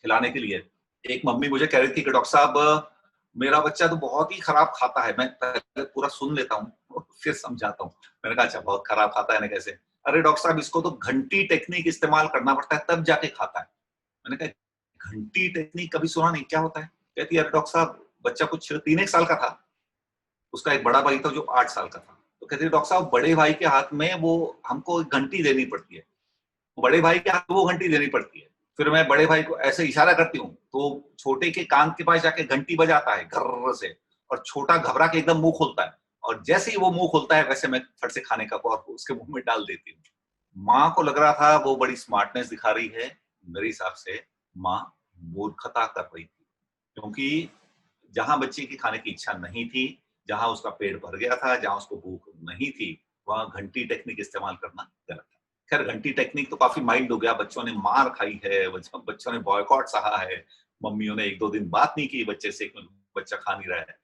खिलाने के लिए। एक मम्मी मुझे कह रही थी कि डॉक्टर साहब मेरा बच्चा तो बहुत ही खराब खाता है। मैं पहले पूरा सुन लेता हूँ और फिर समझाता हूँ। मैंने कहा अच्छा बहुत खराब खाता है ना कैसे? अरे डॉक्टर साहब इसको तो घंटी टेक्निक इस्तेमाल करना पड़ता है तब जाके खाता है। मैंने कहा घंटी टेक्निक कभी सुना नहीं, क्या होता है? कहती है अरे डॉक्टर साहब बच्चा कुछ 3 साल का था, उसका एक बड़ा भाई था जो 8 साल का था। तो कहती है डॉक्टर साहब बड़े भाई के हाथ में वो हमको एक घंटी देनी पड़ती है, बड़े भाई के हाथ में वो घंटी देनी पड़ती है। फिर मैं बड़े भाई को ऐसे इशारा करती हूँ तो छोटे के कान के पास जाके घंटी बजाता है घर से, और छोटा घबरा के एकदम मुंह खोलता है, और जैसे ही वो मुंह खोलता है वैसे मैं फट से खाने का और उसके मुंह में डाल देती हूँ। माँ को लग रहा था वो बड़ी स्मार्टनेस दिखा रही है, मेरे हिसाब से माँ मूर्खता कर रही थी, क्योंकि जहां बच्चे की खाने की इच्छा नहीं थी, जहां उसका पेट भर गया था, जहां उसको भूख नहीं थी, वहां घंटी टेक्निक इस्तेमाल करना गलत था। खैर घंटी टेक्निक तो काफी माइल्ड हो गया, बच्चों ने मार खाई है, बच्चों ने बॉयकॉट सहा है, मम्मियों ने 1-2 दिन बात नहीं की बच्चे से, बच्चा खा नहीं रहा है।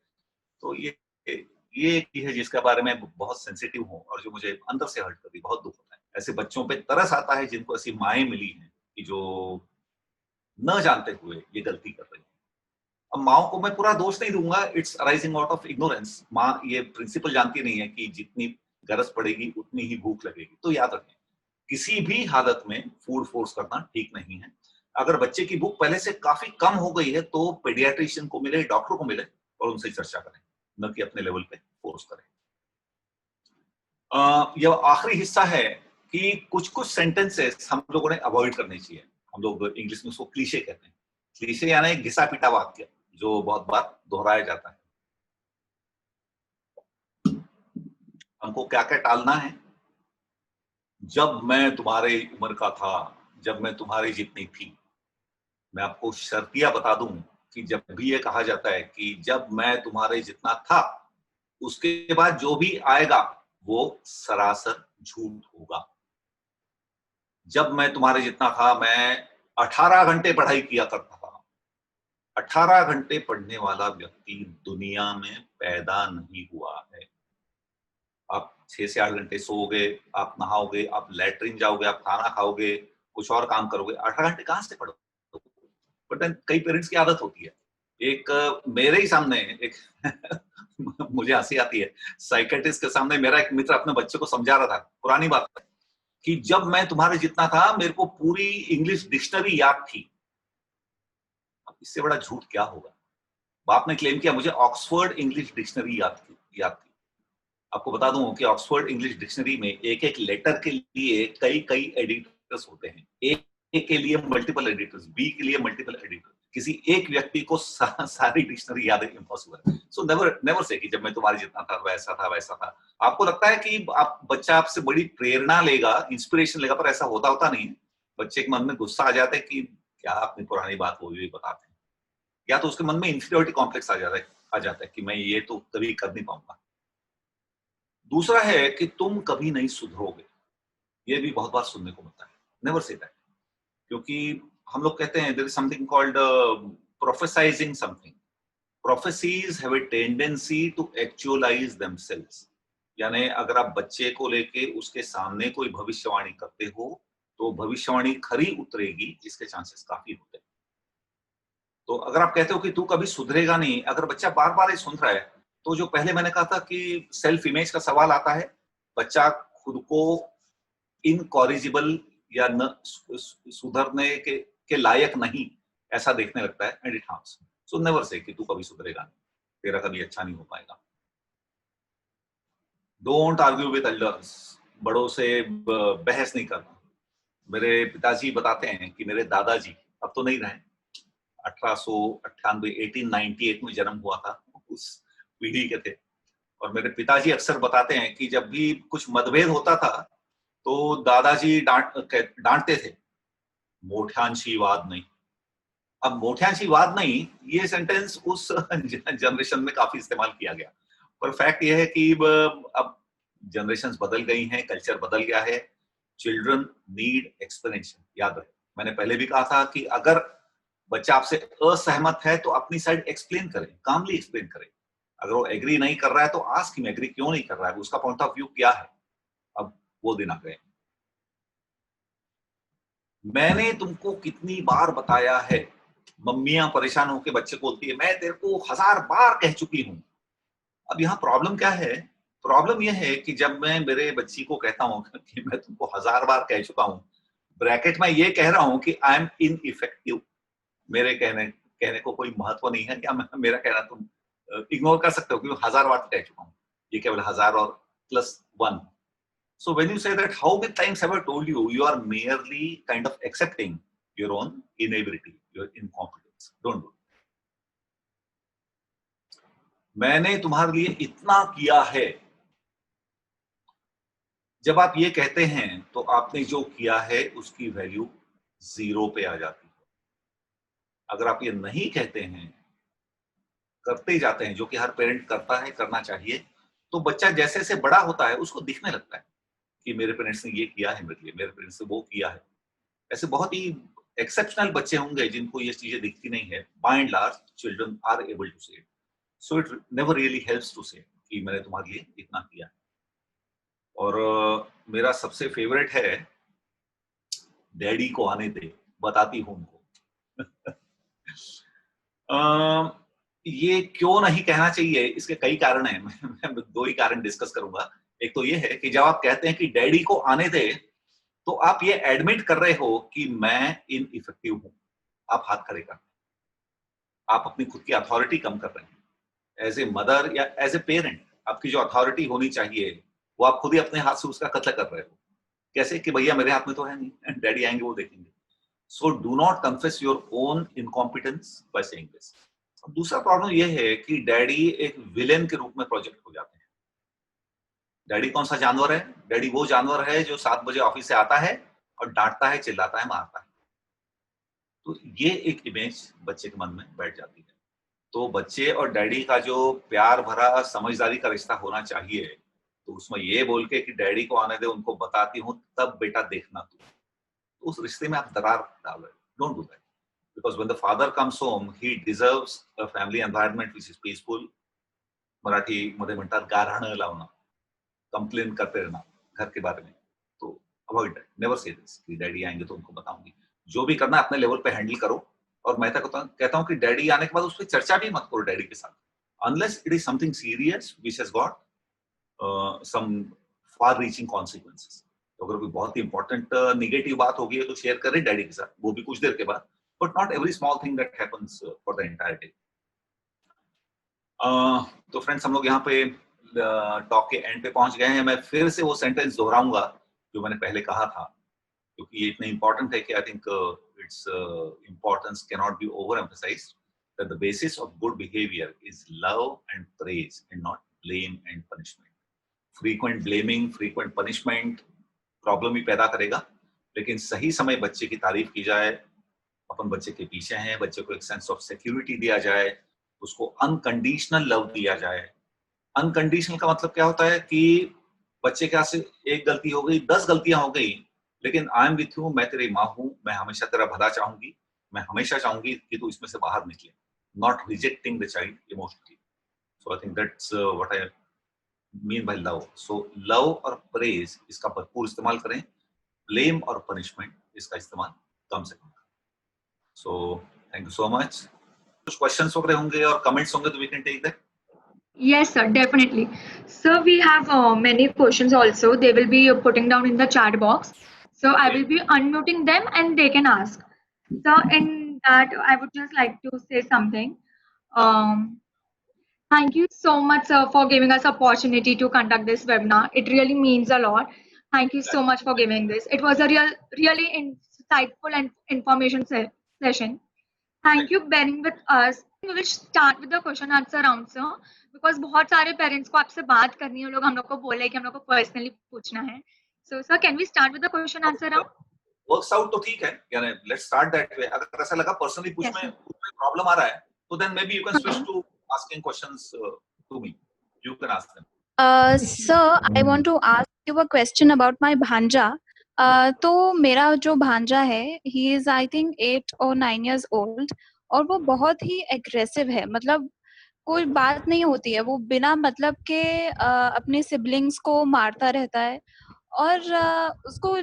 तो ये एक चीज है जिसके बारे में बहुत सेंसिटिव हूँ और जो मुझे अंदर से हर्ट करती, बहुत दुख होता है। ऐसे बच्चों पे तरस आता है जिनको ऐसी माएँ मिली हैं कि जो न जानते हुए ये गलती कर रही हैं। अब माँओं को मैं पूरा दोष नहीं दूँगा, it's arising out of ignorance. माँ ये प्रिंसिपल जानती नहीं है कि जितनी गरज पड़ेगी उतनी ही भूख लगेगी। तो याद रखें, किसी भी हालत में फूड फोर्स करना ठीक नहीं है। अगर बच्चे की भूख पहले से काफ़ी कम हो गई है तो पीडियाट्रिशियन को मिले, डॉक्टर को मिले और उनसे चर्चा करें, न कि अपने लेवल पे फोर्स करें। यह आखिरी हिस्सा है कि कुछ-कुछ सेंटेंसेस हम लोगों ने अवॉइड करने चाहिए। हम लोग इंग्लिश में उसको क्लीशे कहते हैं। क्लीशे यानी घिसा-पिटा वाक्य जो बहुत बार दोहराया जाता है। हमको क्या-क्या टालना है? जब मैं तुम्हारे उम्र का था, जब मैं तुम्हारी जितनी थी। मैं आपको शर्तिया बता दूं कि जब भी ये कहा जाता है कि जब मैं तुम्हारे जितना था, उसके बाद जो भी आएगा वो सरासर झूठ होगा। जब मैं तुम्हारे जितना था, मैं 18 घंटे पढ़ाई किया करता था। 18 घंटे पढ़ने वाला व्यक्ति दुनिया में पैदा नहीं हुआ है। आप 6 से 8 घंटे सोओगे, आप नहाओगे, आप लैट्रिन जाओगे, आप खाना खाओगे, कुछ और काम करोगे, 18 घंटे कहाँ से पढ़ोगे? बट देन कई पेरेंट्स की आदत होती है। एक मेरे ही सामने एक मुझे हँसी आती है, साइकियाट्रिस्ट के सामने मेरा एक मित्र अपने बच्चे को समझा रहा था, पुरानी बात है, कि जब मैं तुम्हारे जितना था, मेरे को पूरी इंग्लिश डिक्शनरी याद थी। अब इससे बड़ा झूठ क्या होगा? बाप ने क्लेम किया मुझे ऑक्सफोर्ड इंग्लिश डिक्शनरी याद थी। आपको बता दूं कि ऑक्सफोर्ड इंग्लिश डिक्शनरी में एक-एक लेटर के लिए कई-कई एडिटर्स होते हैं। ए के लिए मल्टीपल एडिटर्स, बी के लिए मल्टीपल एडिटर। किसी एक व्यक्ति को सारी डिक्शनरी याद है, इम्पॉसिबल है। सो नेवर नेवर से कि जब मैं तुम्हारे जितना था, वैसा था। आपको लगता है कि आप बच्चा आपसे बड़ी प्रेरणा लेगा, इंस्पिरेशन लेगा, पर ऐसा होता नहीं है। बच्चे के मन में गुस्सा आ जाता है कि क्या अपनी पुरानी बात वो भी बताते हैं। या तो उसके मन में इंफीरियरिटी कॉम्प्लेक्स आ जाता है कि मैं ये तो कभी कर नहीं पाऊंगा। दूसरा है कि तुम कभी नहीं सुधरोगे। ये भी बहुत बार सुनने को मिलता है। नेवर से दैट, क्योंकि हम लोग कहते हैं there is something called prophesying something. Prophecies have a tendency to actualise themselves. यानी अगर आप बच्चे को लेके उसके सामने कोई भविष्यवाणी करते हो तो भविष्यवाणी खरी उतरेगी, इसके चांसेस काफी होते हैं। तो अगर आप कहते हो कि तू कभी सुधरेगा नहीं, अगर बच्चा बार-बार ये सुन रहा है, तो जो पहले मैंने कहा था कि सेल्फ इमेज का सवाल आता है, बच्चा खुद को इनकॉरिजिबल या न सुधरने के लायक नहीं, ऐसा देखने लगता है, and it harms. So never say कि तू कभी सुधरेगा नहीं, तेरा कभी अच्छा नहीं हो पाएगा। Don't argue with elders. बड़ों से बहस नहीं करना। मेरे पिताजी बताते हैं कि मेरे दादाजी अब तो नहीं रहे, 1898 1898 में जन्म हुआ था, उस पीढ़ी के थे। और मेरे पिताजी अक्सर बताते हैं कि जब भी कुछ मतभेद होता था तो दादाजी डांटते थे, मोठ्यांशी वाद नहीं। अब मोठ्यांशी वाद नहीं, ये सेंटेंस उस जनरेशन में काफी इस्तेमाल किया गया, पर फैक्ट ये है कि अब जनरेशंस बदल गई हैं, कल्चर बदल गया है। Children need explanation. याद रहे, मैंने पहले भी कहा था कि अगर बच्चा आपसे असहमत है तो अपनी साइड एक्सप्लेन करें, कामली एक्सप्लेन करें। अगर वो एग्री नहीं कर रहा है तो आस्क हिम एग्री क्यों नहीं कर रहा है, उसका पॉइंट ऑफ व्यू क्या है। अब वो दिन आ गए। मैंने तुमको कितनी बार बताया है मम्मियां परेशान होकर बच्चे को बोलती है मैं तेरे को 1000 बार कह चुकी हूँ। अब यहाँ प्रॉब्लम क्या है? प्रॉब्लम यह है कि जब मैं मेरे बच्ची को कहता हूँ कि मैं तुमको 1000 बार कह चुका हूँ, ब्रैकेट में ये कह रहा हूँ कि आई एम इनइफेक्टिव, मेरे कहने कहने को कोई महत्व नहीं है, क्या मेरा कहना तुम इग्नोर कर सकते हो क्योंकि 1000 बार कह चुका हूँ, ये केवल 1000 और +1। So when you say that, how many times have I told you, you are merely kind of accepting your own inability, your incompetence. Don't do it. मैंने तुम्हारे लिए इतना किया है, जब आप ये कहते हैं तो आपने जो किया है उसकी वैल्यू 0 पे आ जाती है। अगर आप ये नहीं कहते हैं, करते जाते हैं, जो कि हर पेरेंट करता है, करना चाहिए, तो बच्चा जैसे जैसे बड़ा होता है उसको दिखने लगता है कि मेरे पेरेंट्स ने ये किया है मेरे लिए, मेरे पेरेंट्स ने वो किया है। ऐसे बहुत ही एक्सेप्शनल बच्चे होंगे जिनको ये चीजें दिखती नहीं है। By and large children are able to say, so it never really helps to say कि मैंने तुम्हारे लिए इतना किया। और मेरा सबसे फेवरेट है डैडी को आने दे, बताती हूँ उनको। ये क्यों नहीं कहना चाहिए, इसके कई कारण हैं। मैं 2 ही कारण डिस्कस करूंगा। एक तो ये है कि जब आप कहते हैं कि डैडी को आने दे, तो आप ये एडमिट कर रहे हो कि मैं इनइफेक्टिव हूं। आप हाथ खड़े कर, आप अपनी खुद की अथॉरिटी कम कर रहे हैं। एज ए मदर या एज ए पेरेंट आपकी जो अथॉरिटी होनी चाहिए वो आप खुद ही अपने हाथ से उसका कत्ल कर रहे हो। कैसे कि भैया मेरे हाथ में तो है नहीं, डैडी आएंगे वो देखेंगे। सो do not confess your own incompetence by saying this. दूसरा प्रॉब्लम ये है कि डैडी एक विलेन के रूप में प्रोजेक्ट हो जाते हैं। डैडी कौन सा जानवर है? डैडी वो जानवर है जो 7 बजे ऑफिस से आता है और डांटता है, चिल्लाता है, मारता है। तो ये एक इमेज बच्चे के मन में बैठ जाती है। तो बच्चे और डैडी का जो प्यार भरा समझदारी का रिश्ता होना चाहिए, तो उसमें ये बोल के कि डैडी को आने दे, उनको बताती हूँ तब बेटा देखना तू, तो उस रिश्ते में आप दरार डाल रहे हो। Don't do that, because when the father comes home he deserves a family environment which is peaceful. Marathi मध्ये म्हणतात गाऱ्हाणं लावणं, कंप्लेन करते रहना घर के बारे में। तो avoid that, never say this कि डैडी आएंगे तो उनको बताऊंगी। जो भी करना है अपने लेवल पे हैंडल करो। और मैं तो कहता हूँ कि डैडी आने के बाद उस पर चर्चा भी मत करो डैडी के साथ, unless it is something serious which has got some far reaching consequences. तो अगर कोई बहुत ही इंपॉर्टेंट निगेटिव बात होगी तो शेयर करें डैडी के साथ, वो भी कुछ देर के बाद, but not every small thing that happens for the entire day. तो फ्रेंड्स हम लोग यहाँ पे टॉक के एंड पे पहुंच गए हैं। मैं फिर से वो सेंटेंस दोहराऊंगा जो मैंने पहले कहा था, क्योंकि ये इतना इंपॉर्टेंट है कि I think its importance can not be over emphasised, that the basis of good behavior is love and praise and not blame and punishment. Frequent blaming, frequent punishment problem ही पैदा करेगा। लेकिन सही समय बच्चे की तारीफ की जाए, अपन बच्चे के पीछे हैं, बच्चे को एक सेंस ऑफ सिक्योरिटी दिया जाए, उसको अनकंडीशनल लव दिया जाए। अनकंडीशनल का मतलब क्या होता है कि बच्चे के हाथ से एक गलती हो गई, 10 गलतियां हो गई, लेकिन आई एम विथ यू, मैं तेरी माँ हूं, मैं हमेशा तेरा भला चाहूंगी, मैं हमेशा चाहूंगी कि तू इसमें से बाहर निकले। Not rejecting the child emotionally. So I think that's what I mean by love. So love और प्रेज इसका भरपूर इस्तेमाल करें, ब्लेम और पनिशमेंट इसका इस्तेमाल कम से कम। So thank you so much. कुछ questions वगैरह होंगे और comments होंगे तो we can take that. Yes, sir, definitely. Sir, we have many questions also. They will be putting down in the chat box. So I will be unmuting them and they can ask. So in that, I would just like to say something. Thank you so much, sir, for giving us opportunity to conduct this webinar. It really means a lot. Thank you so much for giving this. It was a really insightful and information session. Thank you bearing with us. We will start with the question answer round, sir, because बहुत सारे parents को आपसे बात करनी है, लोग हम लोग को बोले कि हम लोग को पर्सनली पूछना है. So sir, can we start with the question answer round? Works out तो ठीक है, यानी let's start that way. अगर ऐसा लगा पर्सनली पूछने में प्रॉब्लम आ रहा है, तो then maybe you can switch to asking questions to me. You can ask them. Sir, I want to ask you a question about my भांजा. तो मेरा जो भांजा है, he is I think 8 or 9 years old, और वो बहुत ही aggressive है, मतलब कोई बात नहीं होती है, वो बिना मतलब के अपने सिबलिंग्स को मारता रहता है और उसको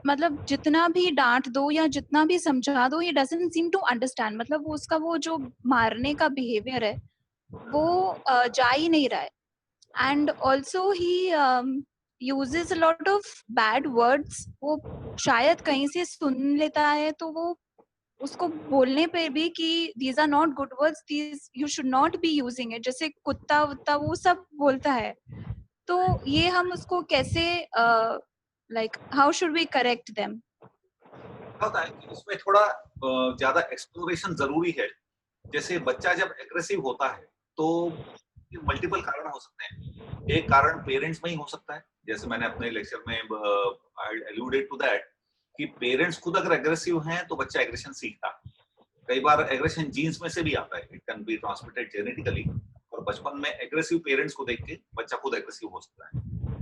मतलब जितना भी डांट दो या जितना भी समझा दो, he doesn't seem to understand. मतलब वो उसका वो जो मारने का बिहेवियर है वो जा ही नहीं रहा है। And also he uses a lot of bad words. वो शायद कहीं से सुन लेता है तो वो उसको बोलने पे भी कि these are not good words, these you should not be using it, जैसे कुत्ता वुत्ता वो सब बोलता है। तो ये हम उसको कैसे like how should we correct them? होता है कि इसमें थोड़ा ज्यादा एक्सप्लोरेशन जरूरी है। जैसे बच्चा जब एग्रेसिव होता है तो मल्टीपल कारण हो सकते हैं। एक कारण पेरेंट्स में ही हो सकता है, जैसे मैंने अपने लेक्चर में आई अलूडेड टू दैट कि पेरेंट्स खुद अगर एग्रेसिव हैं तो बच्चा एग्रेशन सीखता है। कई बार एग्रेशन जीन्स में से भी आता है, it can be transmitted genetically, और बचपन में एग्रेसिव पेरेंट्स को देख के बच्चा खुद एग्रेसिव हो सकता है।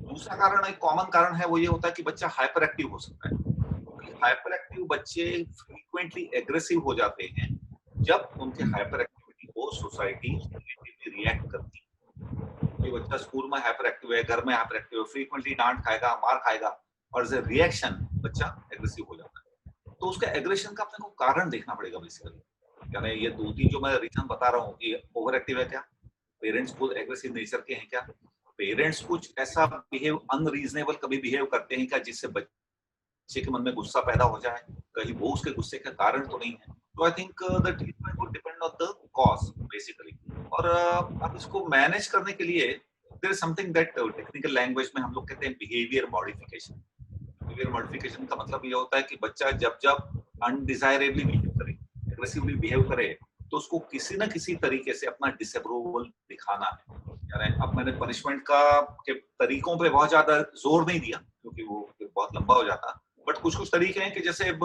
दूसरा कारण, एक कॉमन कारण है, वो ये होता है कि बच्चा हाइपर एक्टिव हो सकता है। क्योंकि हाइपर एक्टिव बच्चे फ्रीक्वेंटली एग्रेसिव हो जाते हैं जब उनके हाइपर एक्टिविटी को सोसाइटी नेगेटिवली रिएक्ट करती है। कोई बच्चा स्कूल में हाइपर एक्टिव है, घर में हाइपर एक्टिव है, फ्रीक्वेंटली डांट खाएगा, मार खाएगा, और एज ए रिएक्शन बच्चा एग्रेसिव हो जाता है। तो उसका एग्रेशन का अपने को कारण देखना पड़ेगा बेसिकली। यानी ये दो तीन जो मैं रीजन बता रहा हूँ कि ओवर एक्टिव है क्या, पेरेंट्स खुद एग्रेसिव नेचर के हैं क्या, पेरेंट्स कुछ ऐसा बिहेव अनरीजनेबल कभी बिहेव करते हैं क्या जिससे बच्चे के मन में गुस्सा पैदा हो जाए, कहीं वो उसके गुस्से का कारण तो नहीं है। तो I think the treatment would depend on the cause basically. और अब इसको मैनेज करने के लिए there is something that technical language में हम लोग कहते हैं बिहेवियर मॉडिफिकेशन। बिहेवियर मॉडिफिकेशन का मतलब ये होता है कि बच्चा जब जब अनडिजायरेबली बिहेव करे, एग्रेसिवली बिहेव करे, तो उसको किसी ना किसी तरीके से अपना डिसअप्रूवल दिखाना है। यानी अब मैंने पनिशमेंट का के तरीकों पे बहुत ज्यादा जोर नहीं दिया क्योंकि वो बहुत लंबा हो जाता, बट कुछ कुछ तरीके हैं कि जैसे एक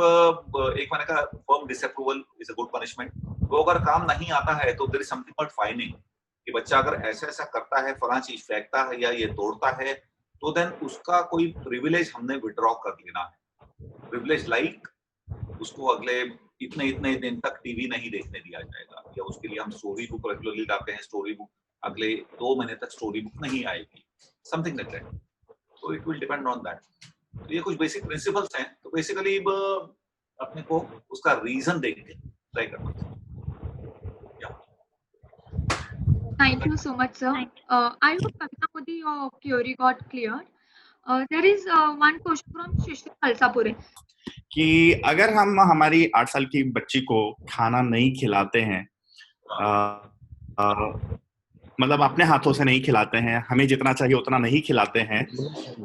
मैंने कहा firm disapproval is a good punishment. वो अगर काम नहीं आता है तो there is something called fining, कि बच्चा अगर ऐसा ऐसा करता है, फलां चीज फेंकता है या ये तोड़ता है, तो देन उसका कोई प्रिविलेज हमने विड्रॉ कर लेना है। प्रिविलेज लाइक उसको अगले इतने इतने दिन तक टीवी नहीं देखने दिया जाएगा, या उसके लिए हम स्टोरी बुक रेगुलरली लाते हैं, स्टोरी बुक अगले 2 महीने तक स्टोरी बुक नहीं आएगी, समथिंग लाइक दैट। तो it will depend on that. तो ये कुछ बेसिक प्रिंसिपल्स हैं। तो बेसिकली अपने को उसका रीजन देख के ट्राई करना चाहिए। Thank you so much, sir. I hope Kavita Modi, your query got cleared. There is one question from Shishir Khalsapure. कि अगर हम हमारी 8 साल की बच्ची को खाना नहीं खिलाते हैं, मतलब अपने हाथों से नहीं खिलाते हैं, हमें जितना चाहिए उतना नहीं खिलाते हैं,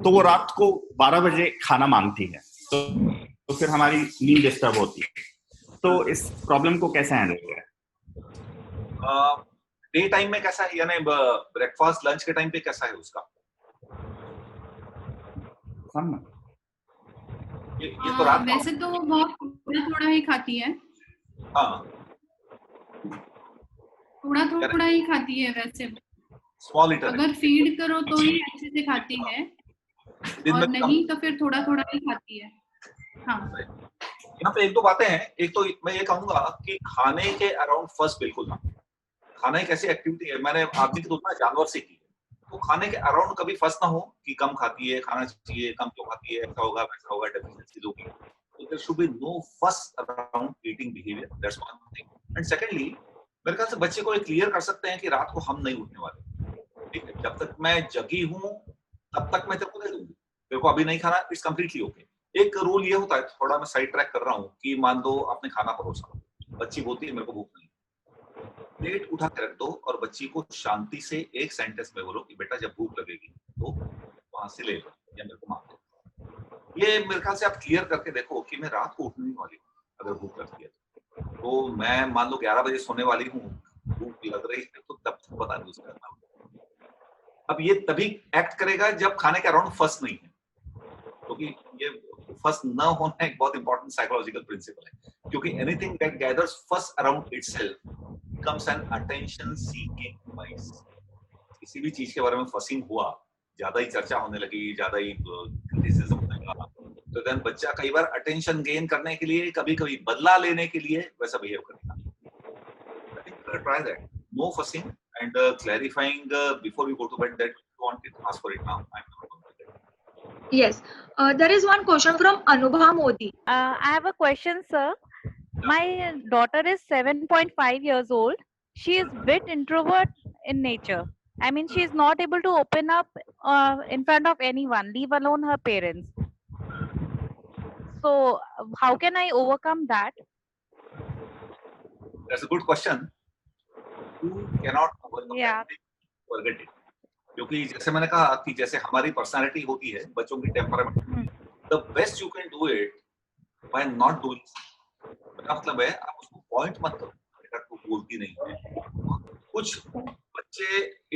तो वो रात को 12 बजे खाना मांगती है, तो फिर हमारी नींद डिस्टर्ब होती है। तो इस प्रॉब्लम को कैसे हैंडल करें? डे टाइम में कैसा है, यानी ब्रेकफास्ट लंच के टाइम पे कैसा है उसका? ये तो रात वैसे तो वो बहुत थोड़ा ही खाती है। हाँ, थोड़ा ही खाती है वैसे। स्मॉल ईटर अगर फीड करो तो ही अच्छे से खाती है, और नहीं तो फिर थोड़ा ही खाती है। हाँ, यहाँ पे एक दो बातें हैं। एक तो मैं ये कहूंगा कि खाने के अराउंड फर्स्ट बिल्कुल ना। खाना एक ऐसी एक्टिविटी है, मैंने आदमी की तुलना जानवर से की है, तो खाने के अराउंड कभी फर्स्ट ना हो कि कम खाती है, खाना चाहिए, कम क्यों खाती है, ऐसा होगा वैसा होगा, डेफिनेटली होगी। तो there should be no fuss around eating behaviour, that's one thing. And secondly, मेरे ख्याल से बच्चे को क्लियर कर सकते हैं कि रात को हम नहीं उठने वाले, ठीक है, जब तक मैं जगी हूँ तब तक मैं तेरे को दे दूंगी, तेरे को अभी नहीं खाना, इट्स कम्प्लीटली ओके। एक रूल ये होता है, थोड़ा मैं साइड ट्रैक कर रहा हूँ, कि मान दो आपने खाना परोसा, बच्ची बोलती है मेरे को भूख नहीं, प्लेट उठा के रख दो और बच्ची को शांति से एक सेंटेंस में बोलो कि बेटा जब भूख लगेगी तो वहां से ले लो या मेरे को मांग लो। ये मेरे ख्याल से आप क्लियर करके देखो कि मैं रात को उठने वाली हूँ, अगर भूख लगती है तो मैं मान लो 11 बजे सोने वाली हूँ, भूख लग रही है तो तब बता दो उसका। अब ये तभी एक्ट करेगा जब खाने के अराउंड फर्स्ट नहीं है, क्योंकि ये फर्स्ट न होना एक बहुत इंपॉर्टेंट साइकोलॉजिकल प्रिंसिपल है, क्योंकि anything that gathers first around itself becomes an attention seeking device। किसी भी चीज के बारे में फसिंग हुआ, ज्यादा ही चर्चा होने लगी, ज्यादा ही क्रिटिसिज्म होने लगा, तो देन बच्चा कई बार अटेंशन गेन करने के लिए, कभी कभी बदला लेने के लिए वैसा बिहेव करेगा। I think try that, no fussing and clarifying before you go to bed that you want it, ask for it now, I'm not going to bed। Yes. There is one question from Anubha Modi. I have a question, sir. My daughter is 7.5 years old. She is bit introvert in nature. I mean, she is not able to open up in front of anyone, leave alone her parents. So, how can I overcome that? That's a good question. You cannot overcome Yeah. that. Forget it. क्योंकि जैसे मैंने कहा कि जैसे हमारी personality होती है, बच्चों की temperament, the best you can do it by not doing. मेरा मतलब है आप उसको पॉइंट मत करो, बेटा तू बोलती नहीं है। कुछ बच्चे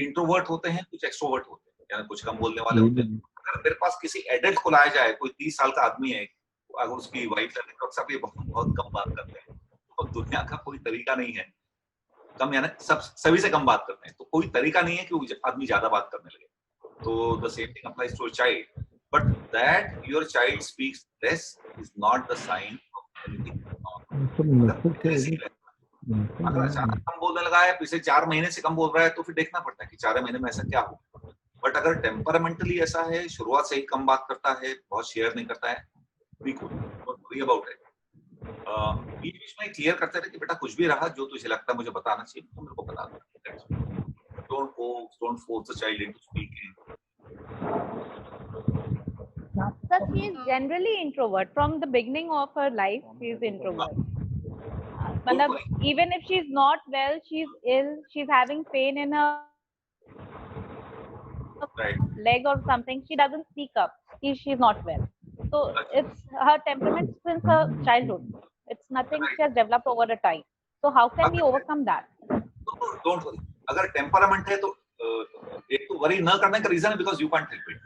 इंट्रोवर्ट होते हैं, कुछ एक्सट्रोवर्ट होते हैं, यानी कुछ कम बोलने वाले होते हैं। अगर मेरे पास किसी एडल्ट को लाया जाए, कोई 30 साल का आदमी है, अगर उसकी वाइफ है तो सब ये बहुत कम बात करते हैं, तो दुनिया का कोई तरीका नहीं है, कम यानी सभी से कम बात करते हैं, तो कोई तरीका नहीं है कि वो आदमी ज्यादा बात करने लगे। तो the same thing applies to a child, but that your child speaks less is not the sign of anything wrong. अगर अचानक कम बोलने लगा है, पिछले 4 महीने से कम बोल रहा है, तो फिर देखना पड़ता है कि 4 महीने में ऐसा क्या हो। बट अगर टेम्परामेंटली ऐसा है, शुरुआत से ही कम बात करता है, बहुत शेयर नहीं करता है, be cool, don't worry about it. बीच में क्लियर करते रहे कि बेटा कुछ भी रहा जो तुझे लगता है मुझे बताना चाहिए तो मेरे को बता दो। Don't force the child into speaking. Sir, she is generally introvert. From the beginning of her life, she is introvert. Matlab, even if she's not well, she's ill, she's having pain in her leg or something, she doesn't speak up. She's not well. So it's her temperament since her childhood. It's nothing she has developed over a time. So how can we overcome that? Don't worry. अगर temperament है तो एक तो worry न करने का reason है because you can't help it.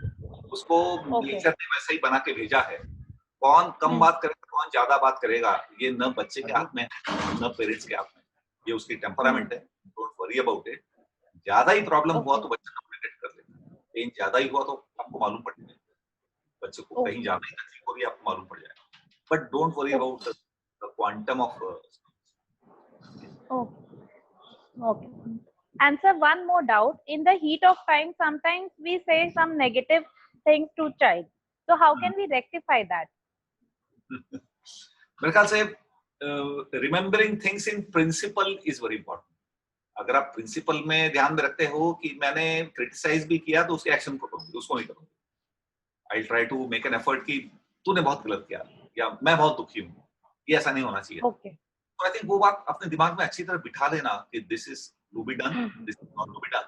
उसको नेचर ने वैसे ही बना के भेजा है। कौन कम बात करेगा, कौन ज्यादा बात करेगा, ये न बच्चे के हाथ में न पेरेंट्स के हाथ में, ये उसकी टेम्परामेंट है। Don't worry about it. ज्यादा ही प्रॉब्लम हुआ तो बच्चा कम्युनिकेट कर लेगा, लेकिन ज्यादा ही हुआ तो आपको मालूम पड़ जाएगा, बच्चे को कहीं ज्यादा ही तकलीफ हो रही है आपको मालूम पड़ जाएगा। But don't worry about the quantum of. Okay. And sir, one more doubt. In the heat of time, sometimes we say some negative things to child. So how can we rectify that? मेरे ख्याल से remembering things in principle is very important. अगर आप principal में ध्यान में रखते हो कि मैंने क्रिटिसाइज भी किया तो उसके एक्शन को करूंगी, उसको नहीं करूंगी। I try to make an effort कि तूने बहुत गलत किया या मैं बहुत दुखी हूँ, ये ऐसा नहीं होना चाहिए। Okay. तो आई थिंक वो बात अपने दिमाग में अच्छी तरह बिठा लेना कि this is to be done, this is not to be done.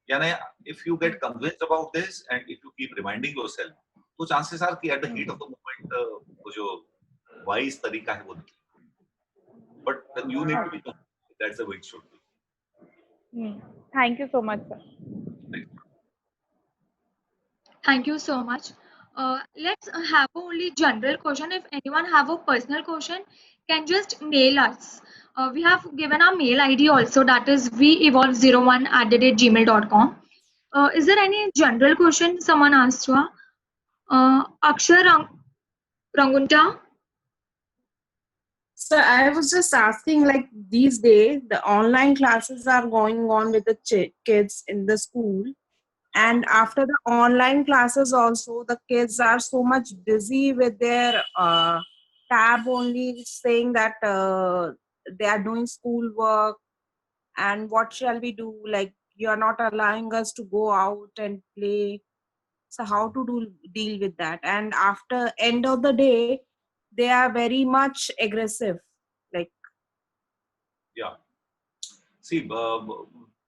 यानी if you get convinced about this and if you keep reminding yourself, तो चांसेस आर कि at the heat of the moment वो जो wise तरीका है वो निकले। But then you need to be, that's the way it should be. Thank you so much, sir. Thank you so much. Let's have only general question. If anyone have a personal question, can just mail us. We have given our mail ID also, that is veevolve01@gmail.com. Is there any general question someone asked to? Akshar Rangunta. So I was just asking, like these days, the online classes are going on with the kids in the school. And after the online classes also, the kids are so much busy with their tab only, saying that they are doing school work. And what shall we do? Like, you are not allowing us to go out and play. So how to deal with that? And after end of the day, they are very much aggressive. Like, yeah. See,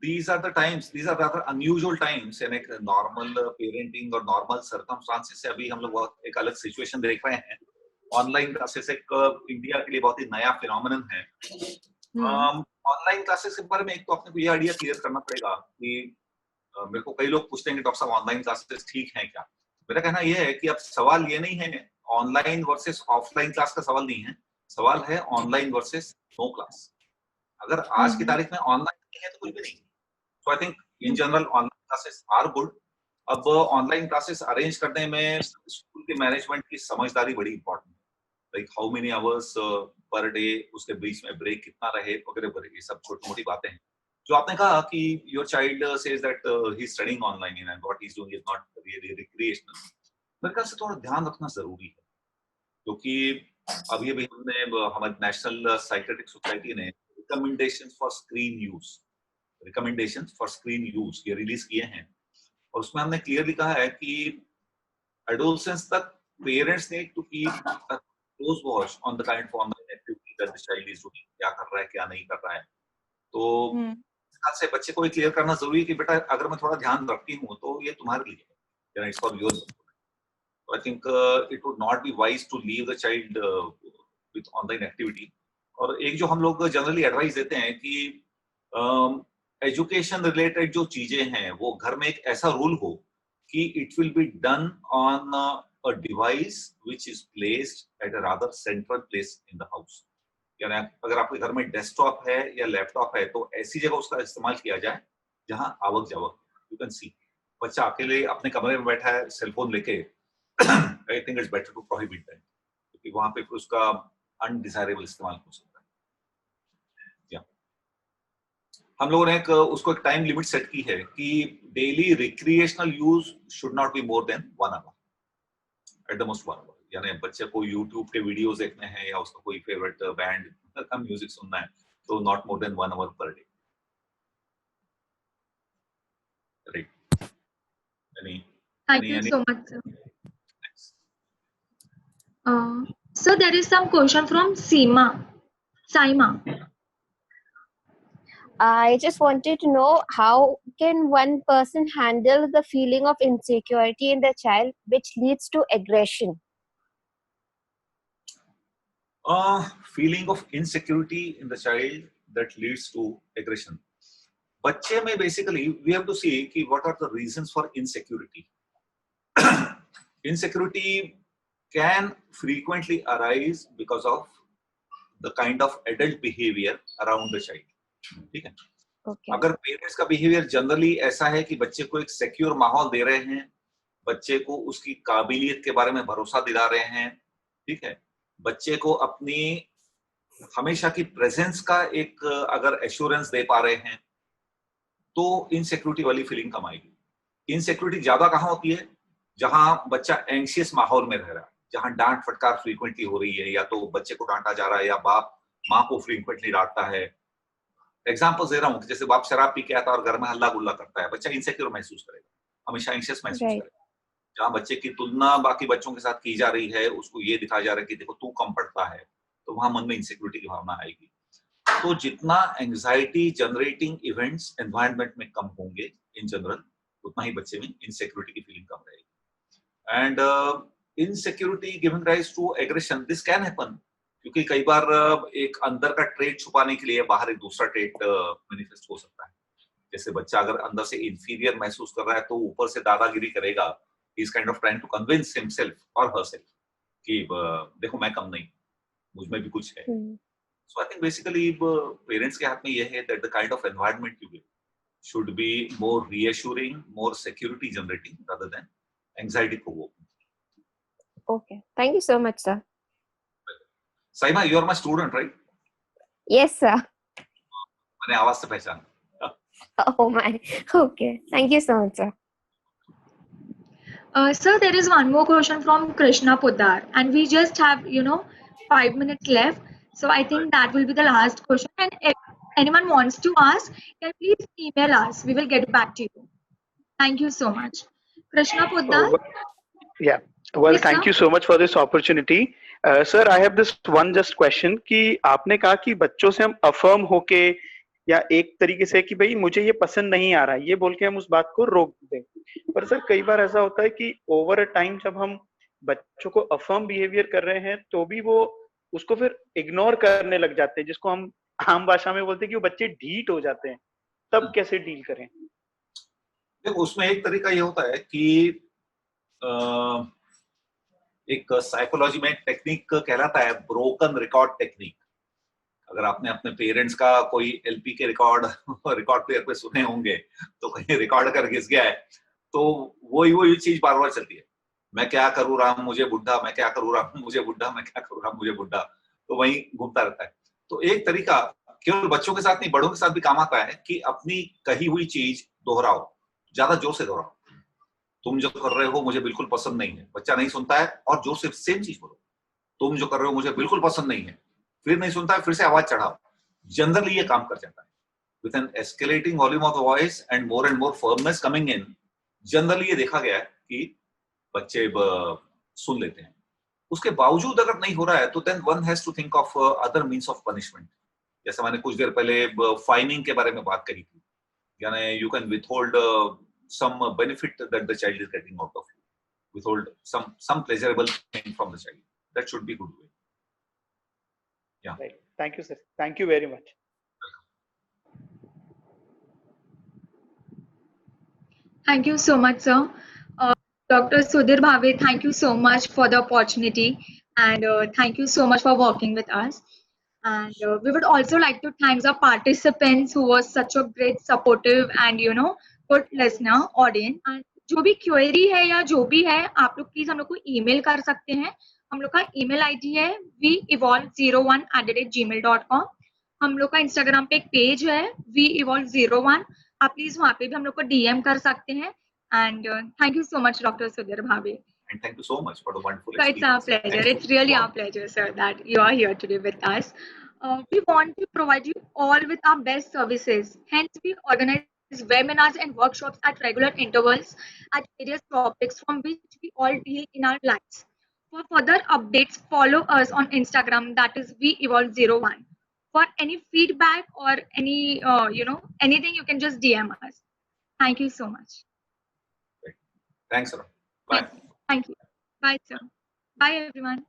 these are the times, these are rather unusual times in एक normal parenting और normal circumstances से अभी हम लोग एक अलग situation देख रहे हैं। ऑनलाइन क्लासेस एक इंडिया के लिए बहुत ही नया फिनोमेनन है। ऑनलाइन क्लासेस के बारे में एक तो अपने को ये आइडिया क्लियर करना पड़ेगा कि मेरे को कई लोग पूछते हैं कि डॉक्टर साहब ऑनलाइन क्लासेस ठीक हैं क्या? मेरा कहना ये है कि अब सवाल ये नहीं है ऑनलाइन वर्सेस ऑफलाइन क्लास का सवाल नहीं है, सवाल है ऑनलाइन वर्सेस नो क्लास। अगर आज की तारीख में ऑनलाइन नहीं है तो कुछ भी नहीं। So I think in general online classes are good. अब ऑनलाइन क्लासेस अरेंज करने में स्कूल के मैनेजमेंट की समझदारी बड़ी इंपॉर्टेंट है। Like how many hours per day, उसके बीच में ब्रेक कितना रहे वगैरह वगैरह, ये सब छोटी मोटी बातें हैं। जो आपने कहा कि your child says that he is studying online and what he is doing is not really recreational, मेरे ख्याल से थोड़ा ध्यान रखना जरूरी है, क्योंकि अभी अभी हमने हमारी नेशनल साइकेट्रिक सोसाइटी ने रिकमेंडेशन फॉर स्क्रीन यूज ये रिलीज किए हैं, और उसमें हमने क्लियरली कहा है कि एडोलसेंस तक parents need to keep close watch on the kind of online activity that the child is doing, क्या कर रहा है क्या नहीं कर रहा है। तो इस बात से बच्चे को ये क्लियर करना जरूरी है कि बेटा अगर मैं थोड़ा ध्यान रखती हूँ तो ये तुम्हारे लिए है, it's for your. I think it would not be wise to leave the child with online activity. और एक जो हम लोग जनरली एडवाइस देते हैं कि एजुकेशन रिलेटेड जो चीजें हैं वो घर में एक ऐसा रूल हो कि it will be done on a device which is placed at a rather central place in the house. यानी अगर आपके घर में डेस्कटॉप है या लैपटॉप है तो ऐसी जगह उसका इस्तेमाल किया जाए जहां आवक जावक, यू कैन सी बच्चा अकेले अपने कमरे में बैठा है सेलफोन लेके, I think it's better to prohibit that, क्योंकि वहां पे फिर उसका अनडिजायरेबल इस्तेमाल हो सकता है। या हम लोगों ने उसको एक टाइम लिमिट सेट की है कि daily recreational use should not be more than 1 hour, at the most 1 hour. यानी बच्चे को यूट्यूब के वीडियोस देखने हैं या उसका कोई फेवरेट बैंड का म्यूजिक सुनना है तो not more than 1 hour per day, right? Thank you so much, sir. So there is some question from Saima. I just wanted to know how can one person handle the feeling of insecurity in the child which leads to aggression? Feeling of insecurity in the child that leads to aggression. बच्चे में basically we have to see कि what are the reasons for insecurity. Insecurity can frequently arise because of the kind of adult behavior around the child. ठीक है? Okay. अगर parents का behaviour generally ऐसा है कि बच्चे को एक सिक्योर माहौल दे रहे हैं, बच्चे को उसकी काबिलियत के बारे में भरोसा दिला रहे हैं, ठीक है, बच्चे को अपनी हमेशा की प्रेजेंस का एक अगर एश्योरेंस दे पा रहे हैं, तो इनसिक्योरिटी वाली फीलिंग कम आएगी। इनसिक्योरिटी ज्यादा कहाँ होती है? जहां बच्चा एंग्शियस माहौल में रह रहा है, जहां डांट फटकार फ्रीक्वेंटली हो रही है, या तो बच्चे को डांटा जा रहा है या बाप माँ को फ्रीक्वेंटली डांटता है। एग्जाम्पल दे रहा हूँ कि जैसे बाप शराब पी के आता है और घर में हल्ला गुल्ला करता है, बच्चा इनसिक्योर महसूस करेगा, हमेशा एंग्शियस महसूस करेगा। जहाँ बच्चे की तुलना बाकी बच्चों के साथ की जा रही है, उसको ये दिखाया जा रहा है कि देखो तू कम पढ़ता है, तो वहां मन में इनसिक्योरिटी की भावना आएगी। तो जितना एंग्जाइटी जनरेटिंग इवेंट्स एनवायरनमेंट में कम होंगे इन जनरल, उतना ही बच्चे में इनसिक्योरिटी की फीलिंग कम रहेगी। And insecurity giving rise to aggression, this can happen, क्योंकि कई बार एक अंदर का ट्रेट छुपाने के लिए बाहर एक दूसरा ट्रेट मैनिफेस्ट हो सकता है। जैसे बच्चा अगर अंदर से इंफीरियर महसूस कर रहा है तो ऊपर से दादागिरी करेगा, he is kind of trying to convince himself और हरसेल्फ कि देखो मैं कम नहीं, मुझ में भी कुछ है। So I think basically parents के हाथ में ये है that the kind of environment you give should be more reassuring, more security generating rather than anxiety provoking. Okay, thank you so much, sir. Saima, you are my student, right? Yes, sir. मैंने आवाज से पहचाना। Oh my. Okay, thank you so much, sir. Sir, there is one more question from Krishna Poddar, and we just have 5 minutes left. So I think that will be the last question. And if anyone wants to ask, can please email us. We will get back to you. Thank you so much. Krishna Poddar? Yeah. Well, Yes, thank sir. you so much for this opportunity. Sir, I have this one just question कि आपने कहा कि बच्चों से हम affirm होके या एक तरीके से कि भाई मुझे ये पसंद नहीं आ रहा है, ये बोल के हम उस बात को रोक दें। पर सर कई बार ऐसा होता है कि ओवर अ टाइम जब हम बच्चों को अफर्म बिहेवियर कर रहे हैं तो भी वो उसको फिर इग्नोर करने लग जाते हैं, जिसको हम आम भाषा में बोलते हैं कि वो बच्चे ढीठ हो जाते हैं। तब कैसे डील करें? देखो उसमें एक तरीका ये होता है कि एक साइकोलॉजी में टेक्निक कहलाता है ब्रोकन रिकॉर्ड टेक्निक। अगर आपने अपने पेरेंट्स का कोई एलपी के रिकॉर्ड प्लेयर पे सुने होंगे तो कहीं रिकॉर्ड कर घिस गया है तो वही चीज बार बार चलती है, मैं क्या करूँ राम मुझे बुढ़ा, मैं क्या करूँ राम मुझे बुढ़ा, मैं क्या करूँ राम मुझे बुढ़ा, तो वही घूमता रहता है। तो एक तरीका केवल बच्चों के साथ नहीं बड़ों के साथ भी काम आता है कि अपनी कही हुई चीज दोहराओ, ज्यादा जोर से दोहराओ। तुम जो कर रहे हो मुझे बिल्कुल पसंद नहीं है, बच्चा नहीं सुनता है और जोर से सेम चीज बोलो, तुम जो कर रहे हो मुझे बिल्कुल पसंद नहीं है, फिर नहीं सुनता है, फिर से आवाज चढ़ाओ, जनरली ये काम कर जाता है। With an escalating volume of voice and more firmness coming in, generally ये देखा गया है कि बच्चे सुन लेते हैं। उसके बावजूद अगर नहीं हो रहा है तो then one has to think of other means of punishment. जैसे मैंने कुछ देर पहले फाइनिंग के बारे में बात करी थी, यानी you can withhold some benefit that the child is getting out of you, withhold some pleasurable thing from the child. That should be good way. Yeah. Right. Thank you, sir. Thank you very much. Thank you so much, sir. Dr. Sudhir Bhave, thank you so much for the opportunity, and thank you so much for working with us. And we would also like to thank the participants who was such a great, supportive, and good listener audience. And जो भी query है या जो भी है, आप लोग please हम लोग को ईमेल कर सकते हैं। हम लोग का ईमेल आईडी है veevolve01@gmail.com। हम लोग का इंस्टाग्राम पे एक पेज है veevolve01, आप प्लीज वहाँ पे भी हम लोग को डीएम कर सकते हैं। And thank you so much doctor Sudhir Bhave. And thank you so much for the wonderful So it's our experience. pleasure. It's really our pleasure, sir, that you are here today with us. We want to provide you all with our best services. Hence, we organize webinars and workshops at regular intervals at various topics from which we all deal in our lives. For further updates, follow us on Instagram, that is veevolve01. For any feedback or any, anything, you can just DM us. Thank you so much. Thanks, sir. Bye. Thank you. Bye, sir. Bye, everyone.